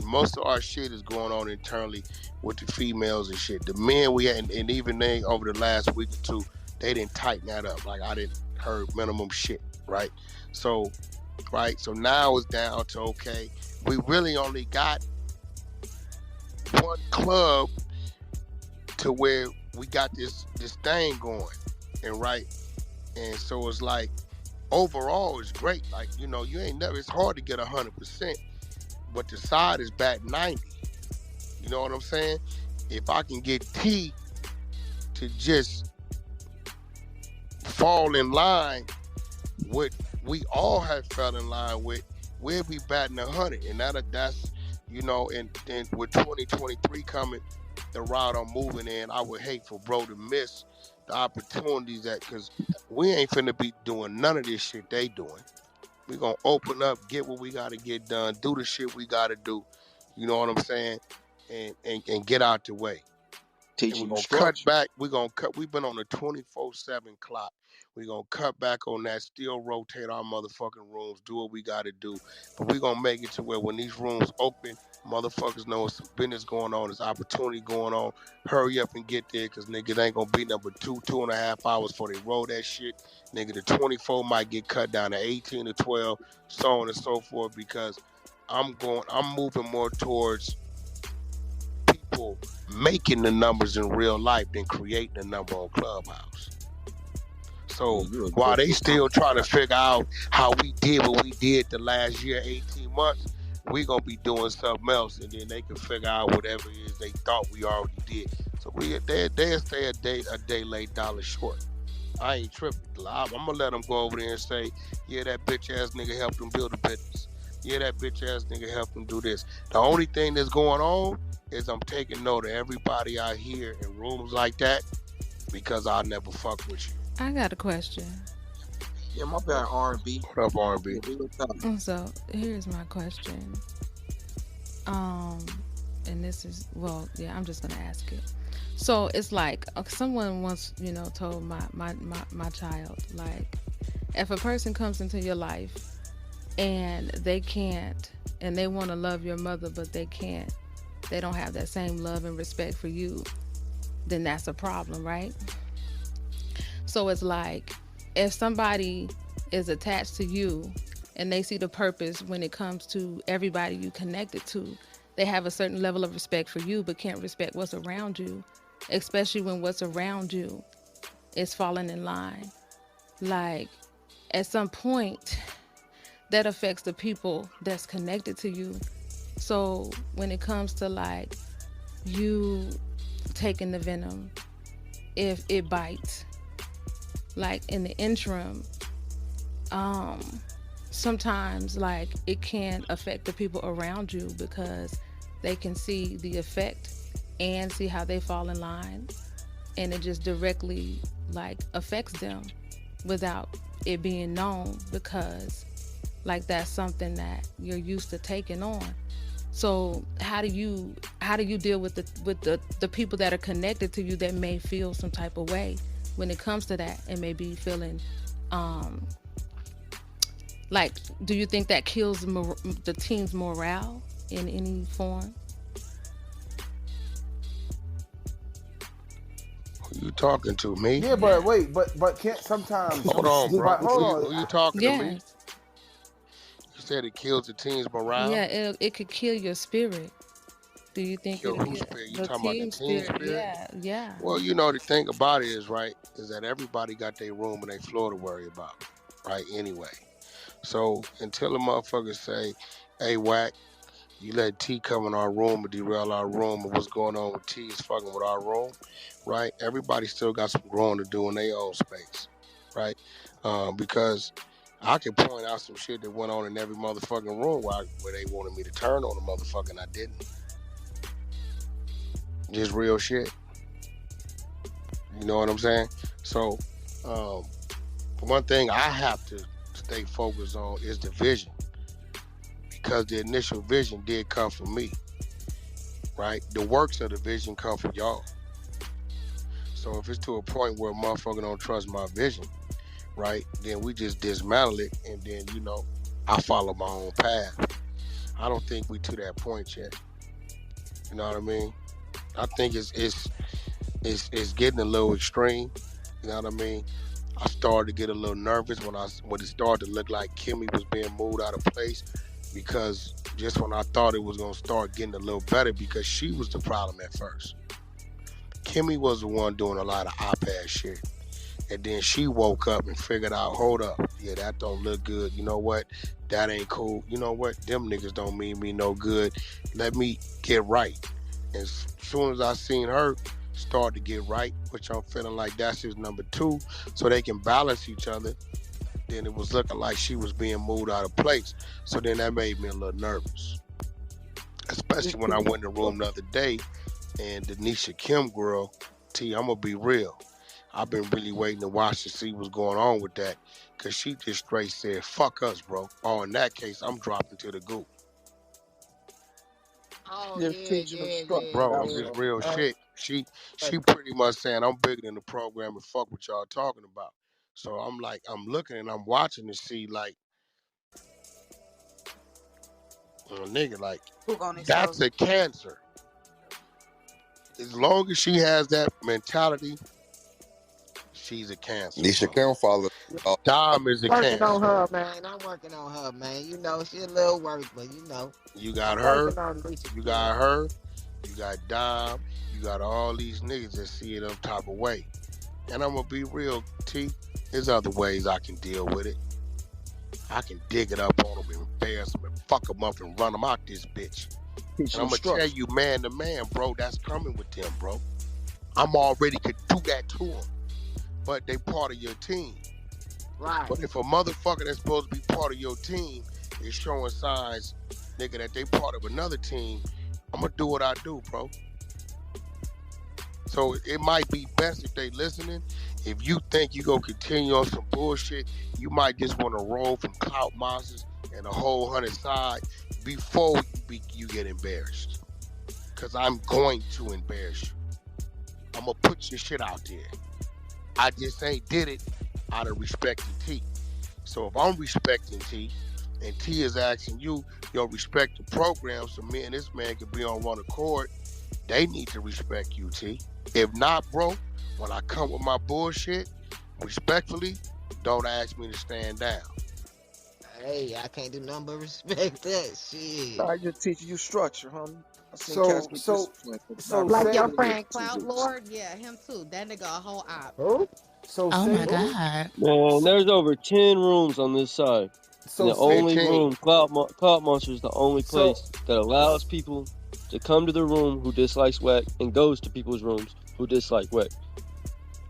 Most of our shit is going on internally with the females and shit. The men we had, and even they over the last week or two, they didn't tighten that up. Like, I didn't heard minimum shit, right? So now it's down to, okay, we really only got one club to where we got this thing going, and so it's like, overall it's great. Like, you ain't never, it's hard to get 100%, but the side is back 90. You know what I'm saying? If I can get T to just fall in line with we all have fell in line with, we'll be batting 100. And that's and with 2023 coming, the route I'm moving in, I would hate for bro to miss the opportunities because we ain't finna be doing none of this shit they doing. We gonna open up, get what we gotta get done, do the shit we gotta do. You know what I'm saying? And get out the way. Teaching And we're you gonna cut structure. back. We're gonna cut. We've been on a 24/7 clock. We're gonna cut back on that. Still rotate our motherfucking rooms. Do what we gotta do. But we're gonna make it to where when these rooms open, motherfuckers know it's some business going on. There's opportunity going on. Hurry up and get there, cause niggas ain't gonna be number 2.5 hours before they roll that shit. Nigga, the 24 might get cut down to 18 to 12, so on and so forth. Because I'm moving more towards people making the numbers in real life than creating a number on Clubhouse. So while they still trying to figure out how we did what we did the last year, 18 months, we gonna be doing something else, and then they can figure out whatever it is they thought we already did. So they'll stay a day late, dollar short. I ain't tripping. I'm gonna let them go over there and say, yeah, that bitch ass nigga helped them build a business. Yeah, that bitch ass nigga helped them do this. The only thing that's going on is I'm taking note of everybody out here in rooms like that, because I'll never fuck with you. I got a question. Yeah, my bad, R&B. What up, R&B? So here's my question. And this is, well, yeah, I'm just gonna ask it. So it's like someone once, told my child, like, if a person comes into your life and they can't, and they want to love your mother, but they can't, they don't have that same love and respect for you, then that's a problem, right? So it's like, if somebody is attached to you and they see the purpose when it comes to everybody you connected to, they have a certain level of respect for you, but can't respect what's around you, especially when what's around you is falling in line. Like, at some point, that affects the people that's connected to you. So when it comes to like you taking the venom, if it bites, like in the interim, sometimes like it can affect the people around you because they can see the effect and see how they fall in line, and it just directly like affects them without it being known, because like that's something that you're used to taking on. So how do you deal with the people that are connected to you that may feel some type of way when it comes to that, and may be feeling like, do you think that kills the team's morale in any form? Who you talking to, me? Yeah, but wait, but can't sometimes. Hold on, bro. Hold on. Who you talking to, me? Yes. You said it kills the team's morale? Yeah, it could kill your spirit. Do you think Kill it'll whose kill spirit? You the talking about the team team spirit? Yeah. Well, the thing about it is, right, is that everybody got their room and their floor to worry about, right, anyway. So until the motherfuckers say, hey, Wack, you let T come in our room and derail our room, and what's going on with T is fucking with our room, right? Everybody still got some growing to do in their own space, right? Because I can point out some shit that went on in every motherfucking room where they wanted me to turn on the motherfucker and I didn't. Just real shit. You know what I'm saying? So, one thing I have to stay focused on is the vision, because the initial vision did come from me, right? The works of the vision come from y'all. So if it's to a point where a motherfucker don't trust my vision, right, then we just dismantle it, and then, I follow my own path. I don't think we to that point yet. You know what I mean? I think it's getting a little extreme. You know what I mean? I started to get a little nervous when it started to look like Kimmy was being moved out of place, because just when I thought it was gonna start getting a little better, because she was the problem at first. Kimmy was the one doing a lot of op-ed shit. And then she woke up and figured out, hold up, yeah, that don't look good. You know what? That ain't cool. You know what? Them niggas don't mean me no good. Let me get right. And as soon as I seen her start to get right, which I'm feeling like that's just number two, so they can balance each other, then it was looking like she was being moved out of place. So then that made me a little nervous. Especially when I went in the room the other day and the Nisha Kim girl, T, I'm going to be real. I've been really waiting to watch to see what's going on with that, cause she just straight said, "Fuck us, bro." Oh, in that case, I'm dropping to the goo, Oh Just yeah, teaching them yeah, structure. yeah, bro. That's It's yeah. all. real Hey, shit. She hey, pretty much saying I'm bigger than the program and fuck what y'all talking about. So I'm like, I'm looking and I'm watching to see like, nigga, like Who gonna that's expose a it? cancer. As long as she has that mentality, she's a cancer, Nisha bro. Kim follow. Dom is a working on cancer. her, man. I'm working on her, man. You know, she a little work, but you know, You I'm got her, working on Lisa you Kim. got her, you got Dom, you got all these niggas that see it them type of way. And I'm gonna be real, T. There's other ways I can deal with it. I can dig it up on them and embarrass them and fuck them up and run them out this bitch. Teach And them I'm gonna tell structure. you, man to man, bro, that's coming with them, bro. I'm already could do that to them, but they part of your team. Right. But if a motherfucker that's supposed to be part of your team is showing signs, nigga, that they part of another team, I'm gonna do what I do, bro. So it might be best if they listening. If you think you gonna continue on some bullshit, you might just want to roll from Clout Monsters and the whole 100 side before you get embarrassed. Cause I'm going to embarrass you. I'm gonna put your shit out there. I just ain't did it out of respect to T. So if I'm respecting T, and T is asking you, yo, respect the program so me and this man can be on one accord, they need to respect you, T. If not, bro, when I come with my bullshit, respectfully, don't ask me to stand down. Hey, I can't do nothing but respect that shit. I just teaching you structure, homie. I seen cats So get so disciplined for not so Like say your respecting friend Clout teachers. Lord, yeah, him too. That nigga a whole op. Who? so Oh my say Who? God. Man, so, there's over 10 rooms on this side. And so the say only 15. room, Clout Monsters, is the only so place that allows people to come to the room who dislikes Wack and goes to people's rooms who dislike Wack.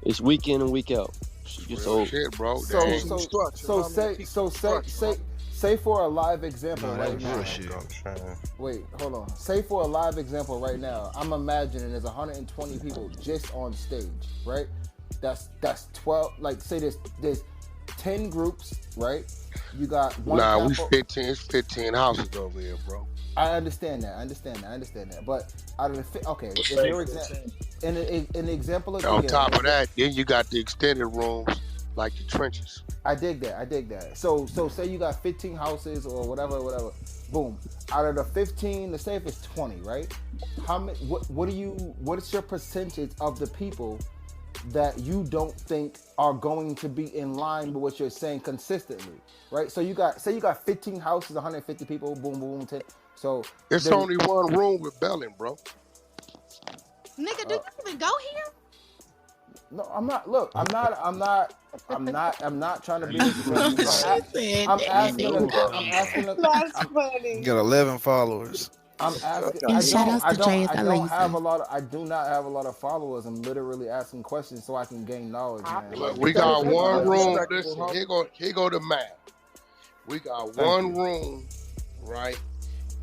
It's week in and week out. She It's gets real old. shit, bro. They so Teaching ain't. them so structure, so homie. I say teach so them say structure, say homie. say for a live example No, that right now. bullshit. Wait, hold on. Say for a live example right now. I'm imagining there's 120 people just on stage, right? That's 12. Like say there's 10 groups, right? You got one Nah, we capo. 15. It's 15 houses over here, bro. I understand that. I understand that. I understand that. But out of the okay, Let's if say your example 15. in the example On again, top of that, then you got the extended rooms like the trenches. I dig that. I dig that. So say you got 15 houses or whatever. Boom. Out of the 15, let's say if it's 20, right? How many? What do you? What is your percentage of the people that you don't think are going to be in line with what you're saying consistently, right? So you got say you got 15 houses, 150 people. Boom, boom, 10. So It's there's only one room with Bellin, bro. Nigga, do uh, you even go here? no. I'm not. Look, I'm not trying to be disrespectful. She said I'm that I ain't asking. never nigga. go. I'm asking. That's I'm, funny. You got 11 followers. I'm asking. And shout outs to Dre is I don't have Elisa. a lot. I do not have a lot of followers. I'm literally asking questions so I can gain knowledge, I man. Look, Like, we That's got one that's room. respectable, Listen, homie. here go the math. We got thank one you. room, right?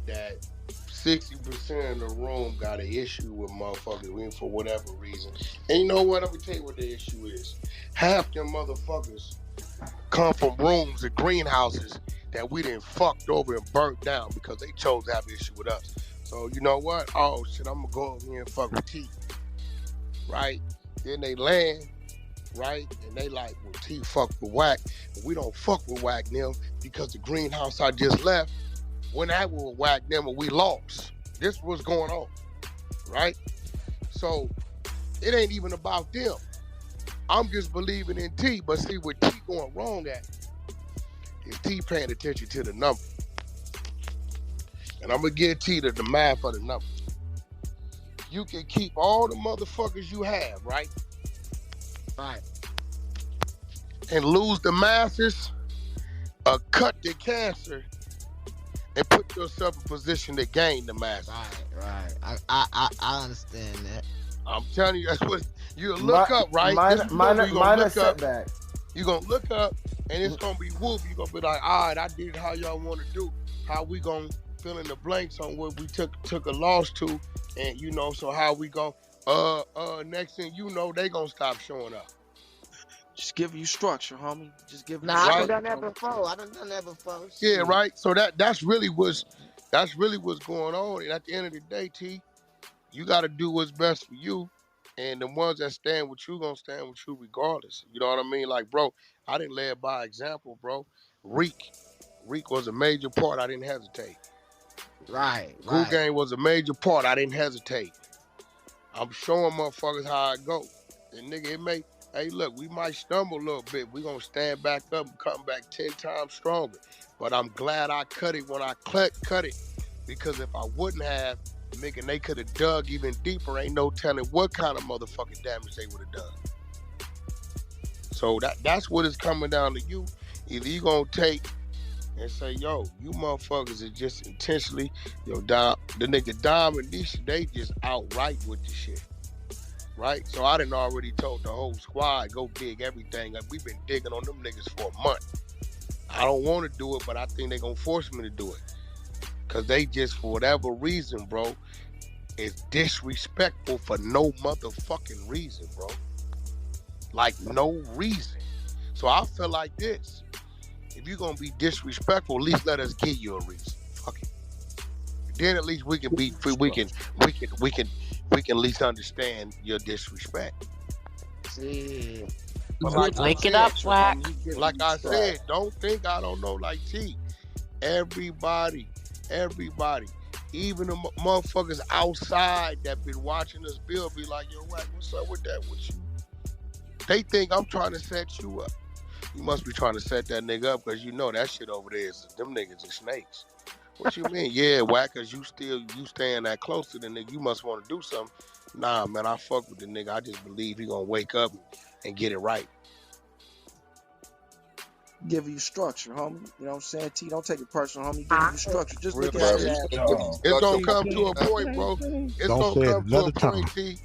That 60% of the room got an issue with motherfuckers for whatever reason. And you know what? I'm gonna tell you what the issue is. Half them motherfuckers come from rooms and greenhouses that we done fucked over and burnt down because they chose to have an issue with us. So you know what? Oh shit, I'm gonna go over here and fuck with T, right? Then they land, right? And they like, well, T fuck with Wack, but we don't fuck with Wack them because the greenhouse I just left, when I was Wack them and we lost. This was going on, right? So it ain't even about them. I'm just believing in T, but see what T going wrong at is T paying attention to the number. And I'm gonna give T the math of the number. You can keep all the motherfuckers you have, right? right. And lose the masses, or cut the cancer, and put yourself in position to gain the masses. Right. I understand that. I'm telling you, that's what you look My, up, right? This is what you're gonna minor look up. setback. You're gonna look up, and it's gonna be whoop. You're gonna be like, all right, I did it how y'all want to do. How we gonna fill in the blanks on what we took a loss to, and you know, so how we go. Next thing you know, they gonna stop showing up. Just give you structure, homie. Just give you Nah, I structure. done done that before. I done that before. Yeah, Shit. right. So that's really what's going on. And at the end of the day, T, you got to do what's best for you. And the ones that stand with you gonna stand with you regardless. You know what I mean? Like, bro, I didn't led by example, bro. Reek was a major part. I didn't hesitate. Right. Goo Gang was a major part. I didn't hesitate. I'm showing motherfuckers how I go. And nigga, hey, look, we might stumble a little bit. We gonna stand back up and come back 10 times stronger. But I'm glad I cut it when I cut it. Because if I wouldn't have, nigga, they could have dug even deeper. Ain't no telling what kind of motherfucking damage they would have done. So that's what it's coming down to you. Either you gonna take and say, yo, you motherfuckers are just intentionally, the nigga Dom and Nisha, they just outright with the shit. Right? So I done already told the whole squad, go dig everything. Like, we've been digging on them niggas for a month. I don't want to do it, but I think they gonna force me to do it. Cause they just, for whatever reason, bro, is disrespectful for no motherfucking reason, bro. Like, no reason. So I feel like this. If you're gonna be disrespectful, at least let us give you a reason. Fuck it. Then at least we can at least understand your disrespect. See. But like Link it up, Wack. Like I said, don't think I don't know. Like T, everybody, even the motherfuckers outside that been watching us build, be like, yo, Wack, what's up with that with you? They think I'm trying to set you up. You must be trying to set that nigga up because you know that shit over there is them niggas are snakes. What you mean? Yeah, Wack, cause you staying that close to the nigga. You must want to do something. Nah, man, I fuck with the nigga. I just believe he gonna wake up and get it right. Give you structure, homie. You know what I'm saying? T, don't take it personal, homie. Give you structure. Just Real look at it shit. as It's gonna come to a point, bro. It's Don't gonna say it come to a another time. point, T.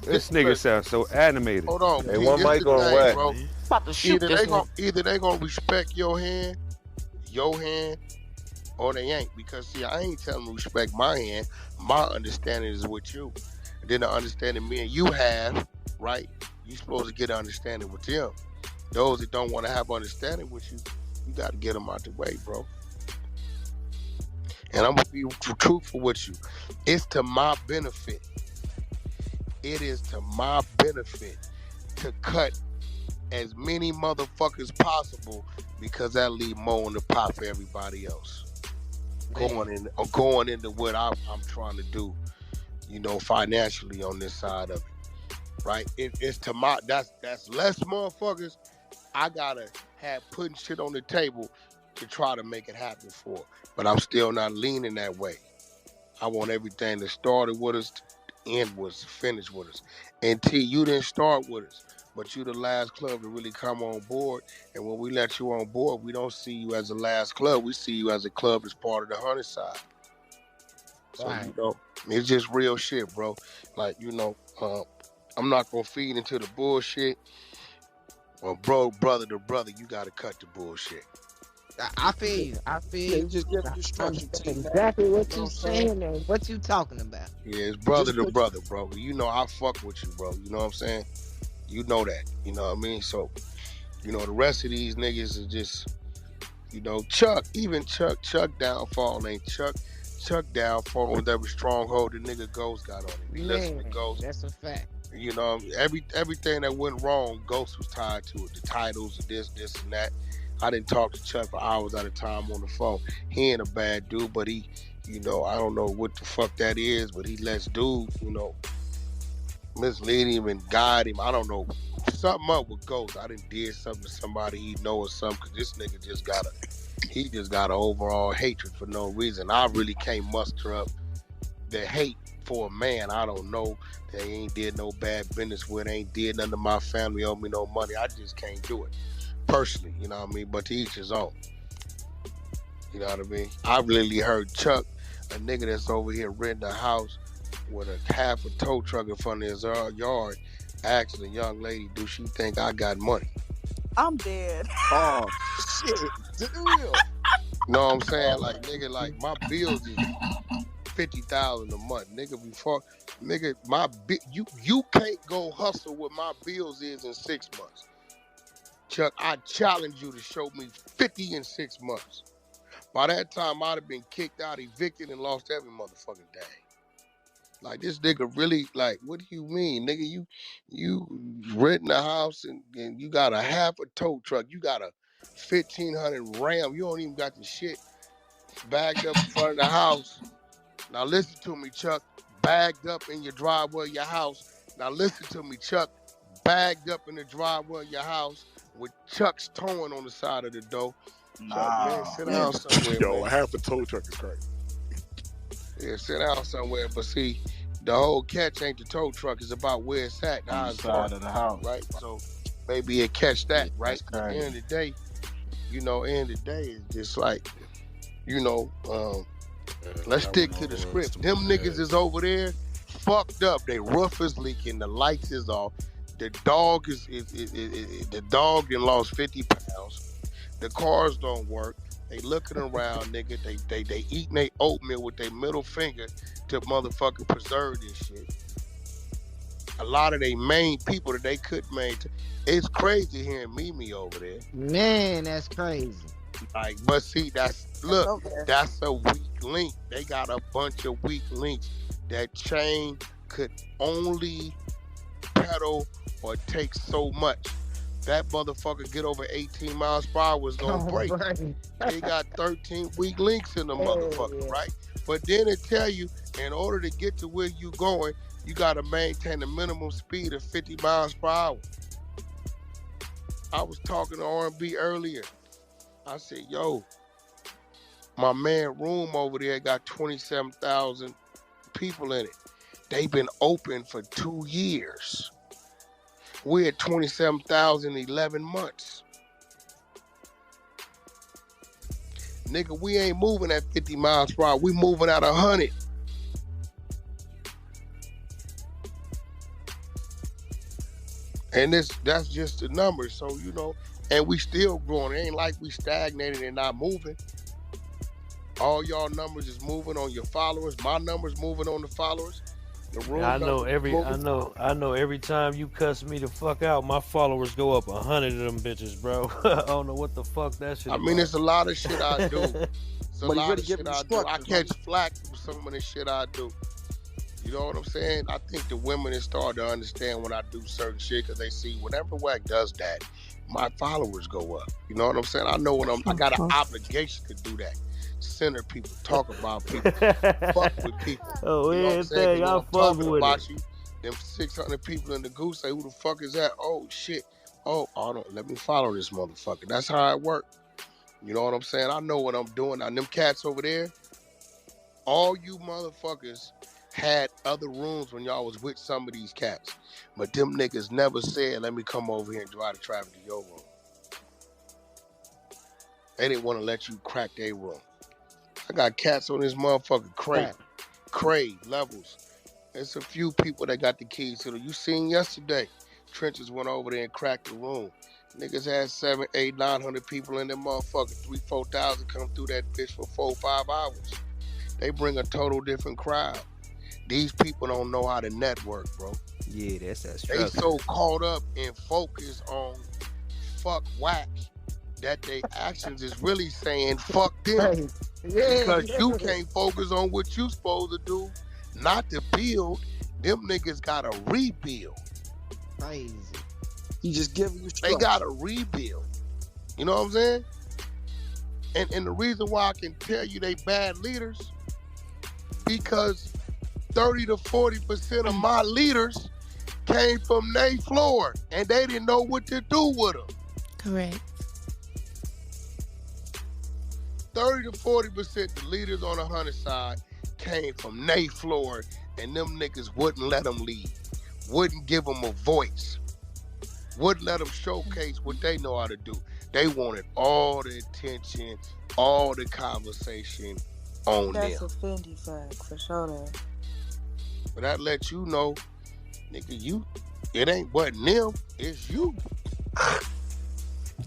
This nigga sounds so animated. Hold on, Hey, T, one this mic the on thing, Wack. bro. About to shoot this one. Either they gonna respect your hand, or they ain't. Because see, I ain't telling them to respect my hand. My understanding is with you. And then the understanding me and you have, right? You supposed to get an understanding with them. Those that don't want to have understanding with you, you got to get them out the way, bro. And I'm gonna be truthful with you. It's to my benefit. It is to my benefit to cut as many motherfuckers possible because that leave more in the pot for everybody else. Going into what I'm trying to do, you know, financially on this side of it, right? It's to my that's less motherfuckers. I gotta have putting shit on the table to try to make it happen for, but I'm still not leaning that way. I want everything that started with us to end with us, finish with us. And T, you didn't start with us, but you the last club to really come on board. And when we let you on board, we don't see you as the last club. We see you as a club that's part of the 100 side. So, Right. you know, it's just real shit, bro. Like, you know, I'm not going to feed into the bullshit. Well, brother to brother, you got to cut the bullshit. I feel you. I feel Yeah, you. just give you structure, T, man. Exactly what You know you what I'm saying? saying and what you talking about. Yeah, it's brother Just to put- brother, bro. You know I fuck with you, bro. You know what I'm saying? You know that. You know what I mean? So, you know, the rest of these niggas is just, you know, Chuck downfall ain't Chuck downfall with every stronghold the nigga Ghost got on him. You listen to Man, Ghost. that's a fact. You know, everything that went wrong, Ghost was tied to it. The titles, this and that. I didn't talk to Chuck for hours at a time on the phone. He ain't a bad dude, but he, you know, I don't know what the fuck that is, but he lets dudes, you know, mislead him and guide him. I don't know. Something up with Ghost. I didn't did something to somebody he know or something, because this nigga just got an overall hatred for no reason. I really can't muster up the hate for a man I don't know, that ain't did no bad business with, ain't did nothing to my family, owe me no money. I just can't do it. Personally, you know what I mean? But to each his own. You know what I mean? I really heard Chuck, a nigga that's over here renting a house with a half a tow truck in front of his yard, asking a young lady, do she think I got money? I'm dead. Oh, shit. Dude. You know what I'm saying? Like, nigga, like, my bills is $50,000 a month. Nigga, you can't go hustle what my bills is in 6 months. Chuck, I challenge you to show me 50 in 6 months. By that time, I'd have been kicked out, evicted, and lost every motherfucking day. Like, this nigga really, like, what do you mean? Nigga, you renting a house and you got a half a tow truck. You got a 1500 Ram. You don't even got the shit bagged up in front of the house. Now listen to me, Chuck. Bagged up in your driveway of your house. Now listen to me, Chuck. Bagged up in the driveway of your house with Chuck's towing on the side of the door. Chuck, man, sit down somewhere, Yo, man. half a tow truck is crazy. Yeah, sit down somewhere. But see, the whole catch ain't the tow truck. It's about where it's at. On the side of the house. Right? So maybe it catch that, right? At the end of the day, it's just like, let's stick to the script. Them niggas is over there fucked up. They roof is leaking. The lights is off. The dog the dog done lost 50 pounds. The cars don't work. They looking around, nigga. They eating their oatmeal with their middle finger to motherfucking preserve this shit. A lot of they main people that they couldn't maintain. It's crazy hearing Mimi over there. Man, that's crazy. Like, but see, that's a weak link. They got a bunch of weak links. That chain could only pedal or take so much. That motherfucker get over 18 miles per hour was gonna break. They got 13 weak links in the motherfucker, right? But then it tell you, in order to get to where you going, you gotta maintain a minimum speed of 50 miles per hour. I was talking to R&B earlier. I said, yo, my man room over there got 27,000 people in it. They've been open for 2 years. We're at 27,000 11 months. Nigga, we ain't moving at 50 miles per hour. We moving at 100. And that's just the numbers. So, and we still growing. It ain't like we stagnated and not moving. All y'all numbers is moving on your followers. My numbers moving on the followers. The room I know every time you cuss me the fuck out, my followers go up 100 of them bitches, bro. I don't know what the fuck that shit. I mean, it's a lot of shit I do. It's a lot of shit I do. I catch flack for some of the shit I do. You know what I'm saying? I think the women have started to understand when I do certain shit because they see whenever Wack does that, my followers go up. You know what I'm saying? I know I got an obligation to do that. Center people, talk about people, fuck with people. Oh, you know what I'm saying? I I'm fuck talking with about it. you. Them 600 people in the goose say, who the fuck is that? Oh, shit. Oh, let me follow this motherfucker. That's how it works. You know what I'm saying? I know what I'm doing. Now, them cats over there, all you motherfuckers had other rooms when y'all was with some of these cats. But them niggas never said, let me come over here and drive the traffic to your room. They didn't want to let you crack their room. I got cats on this motherfucker Crave levels. There's a few people that got the keys to it. You seen yesterday, Trenches went over there and cracked the room. Niggas had 700, 800, 900 people in that motherfucker. 3,000, 4,000 come through that bitch for 4 or 5 hours. They bring a total different crowd. These people don't know how to network, bro. Yeah, that's that struggle. They so caught up and focused on fuck Wack that their actions is really saying fuck them. Because you can't focus on what you supposed to do, not to build. Them niggas gotta rebuild. Crazy. He just giving you structure. They gotta rebuild. You know what I'm saying? And the reason why I can tell you they bad leaders, because 30 to 40% of my leaders came from their floor and they didn't know what to do with them. Correct. 30 to 40% the leaders on the 100 side came from their floor and them niggas wouldn't let them lead, wouldn't give them a voice, wouldn't let them showcase what they know how to do. They wanted all the attention, all the conversation on them. That's a Fendi fact, for sure that. But that lets you know, nigga, it ain't wasn't them, it's you.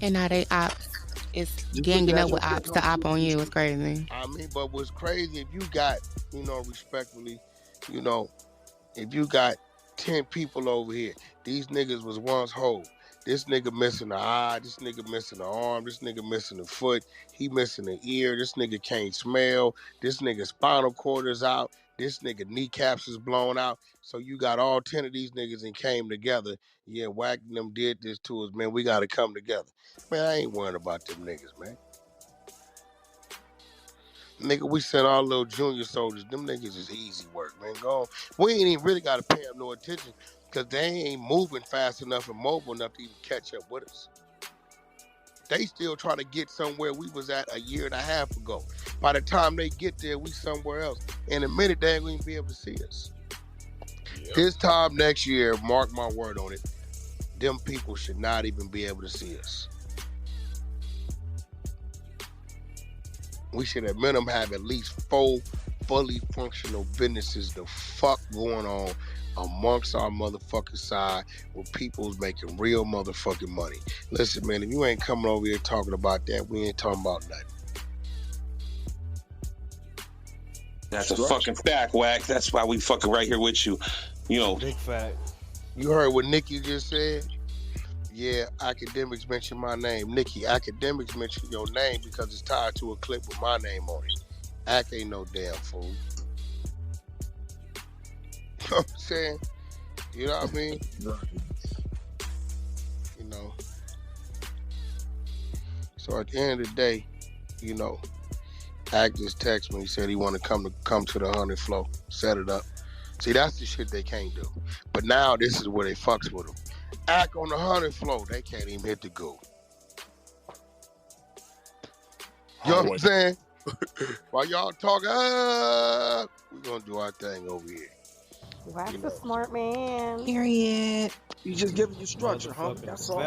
And now they ops. It's ganging up with ops to op on you. It's crazy. I mean, but what's crazy, if you got, respectfully, if you got 10 people over here, these niggas was once whole. This nigga missing an eye. This nigga missing an arm. This nigga missing a foot. He missing an ear. This nigga can't smell. This nigga spinal cord is out. This nigga kneecaps is blown out. So you got all 10 of these niggas and came together. Yeah, Wack and them did this to us, man. We got to come together. Man, I ain't worrying about them niggas, man. Nigga, we sent our little junior soldiers. Them niggas is easy work, man. Go on. We ain't even really got to pay them no attention because they ain't moving fast enough and mobile enough to even catch up with us. They still trying to get somewhere we was at a year and a half ago. By the time they get there, we somewhere else. In a minute, they ain't going to be able to see us. Yep. This time next year, mark my word on it, them people should not even be able to see us. We should at minimum have at least 4 fully functional businesses the fuck going on amongst our motherfucking side where people's making real motherfucking money. Listen, man, if you ain't coming over here talking about that, we ain't talking about nothing. That's a fucking fact, Wack. That's why we fucking right here with you. You know. Big fact. You heard what Nikki just said? Yeah, academics mention my name. Nikki, academics mention your name because it's tied to a clip with my name on it. Ack ain't no damn fool. You know what I'm saying? You know what I mean? You know. So at the end of the day, you know, Ack just texted me. He said he want to come to the 100 flow, set it up. See, that's the shit they can't do. But now this is where they fucks with them. Ack on the 100 flow, they can't even hit the goal. You know what I'm saying? While y'all talking, we're gonna do our thing over here. Wack's a smart man. Period. He's just giving you structure, homie. That's all.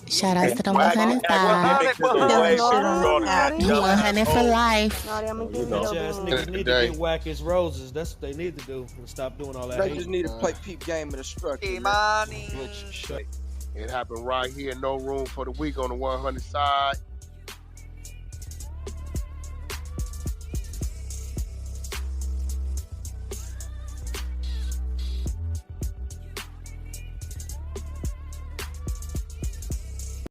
Shout out to the 100 side. The 100 for life. Niggas need to get Wack his roses. That's what they need to do. And stop doing all that. They just need to play peep game in the structure. It happened right here. No room for the week on the 100 side.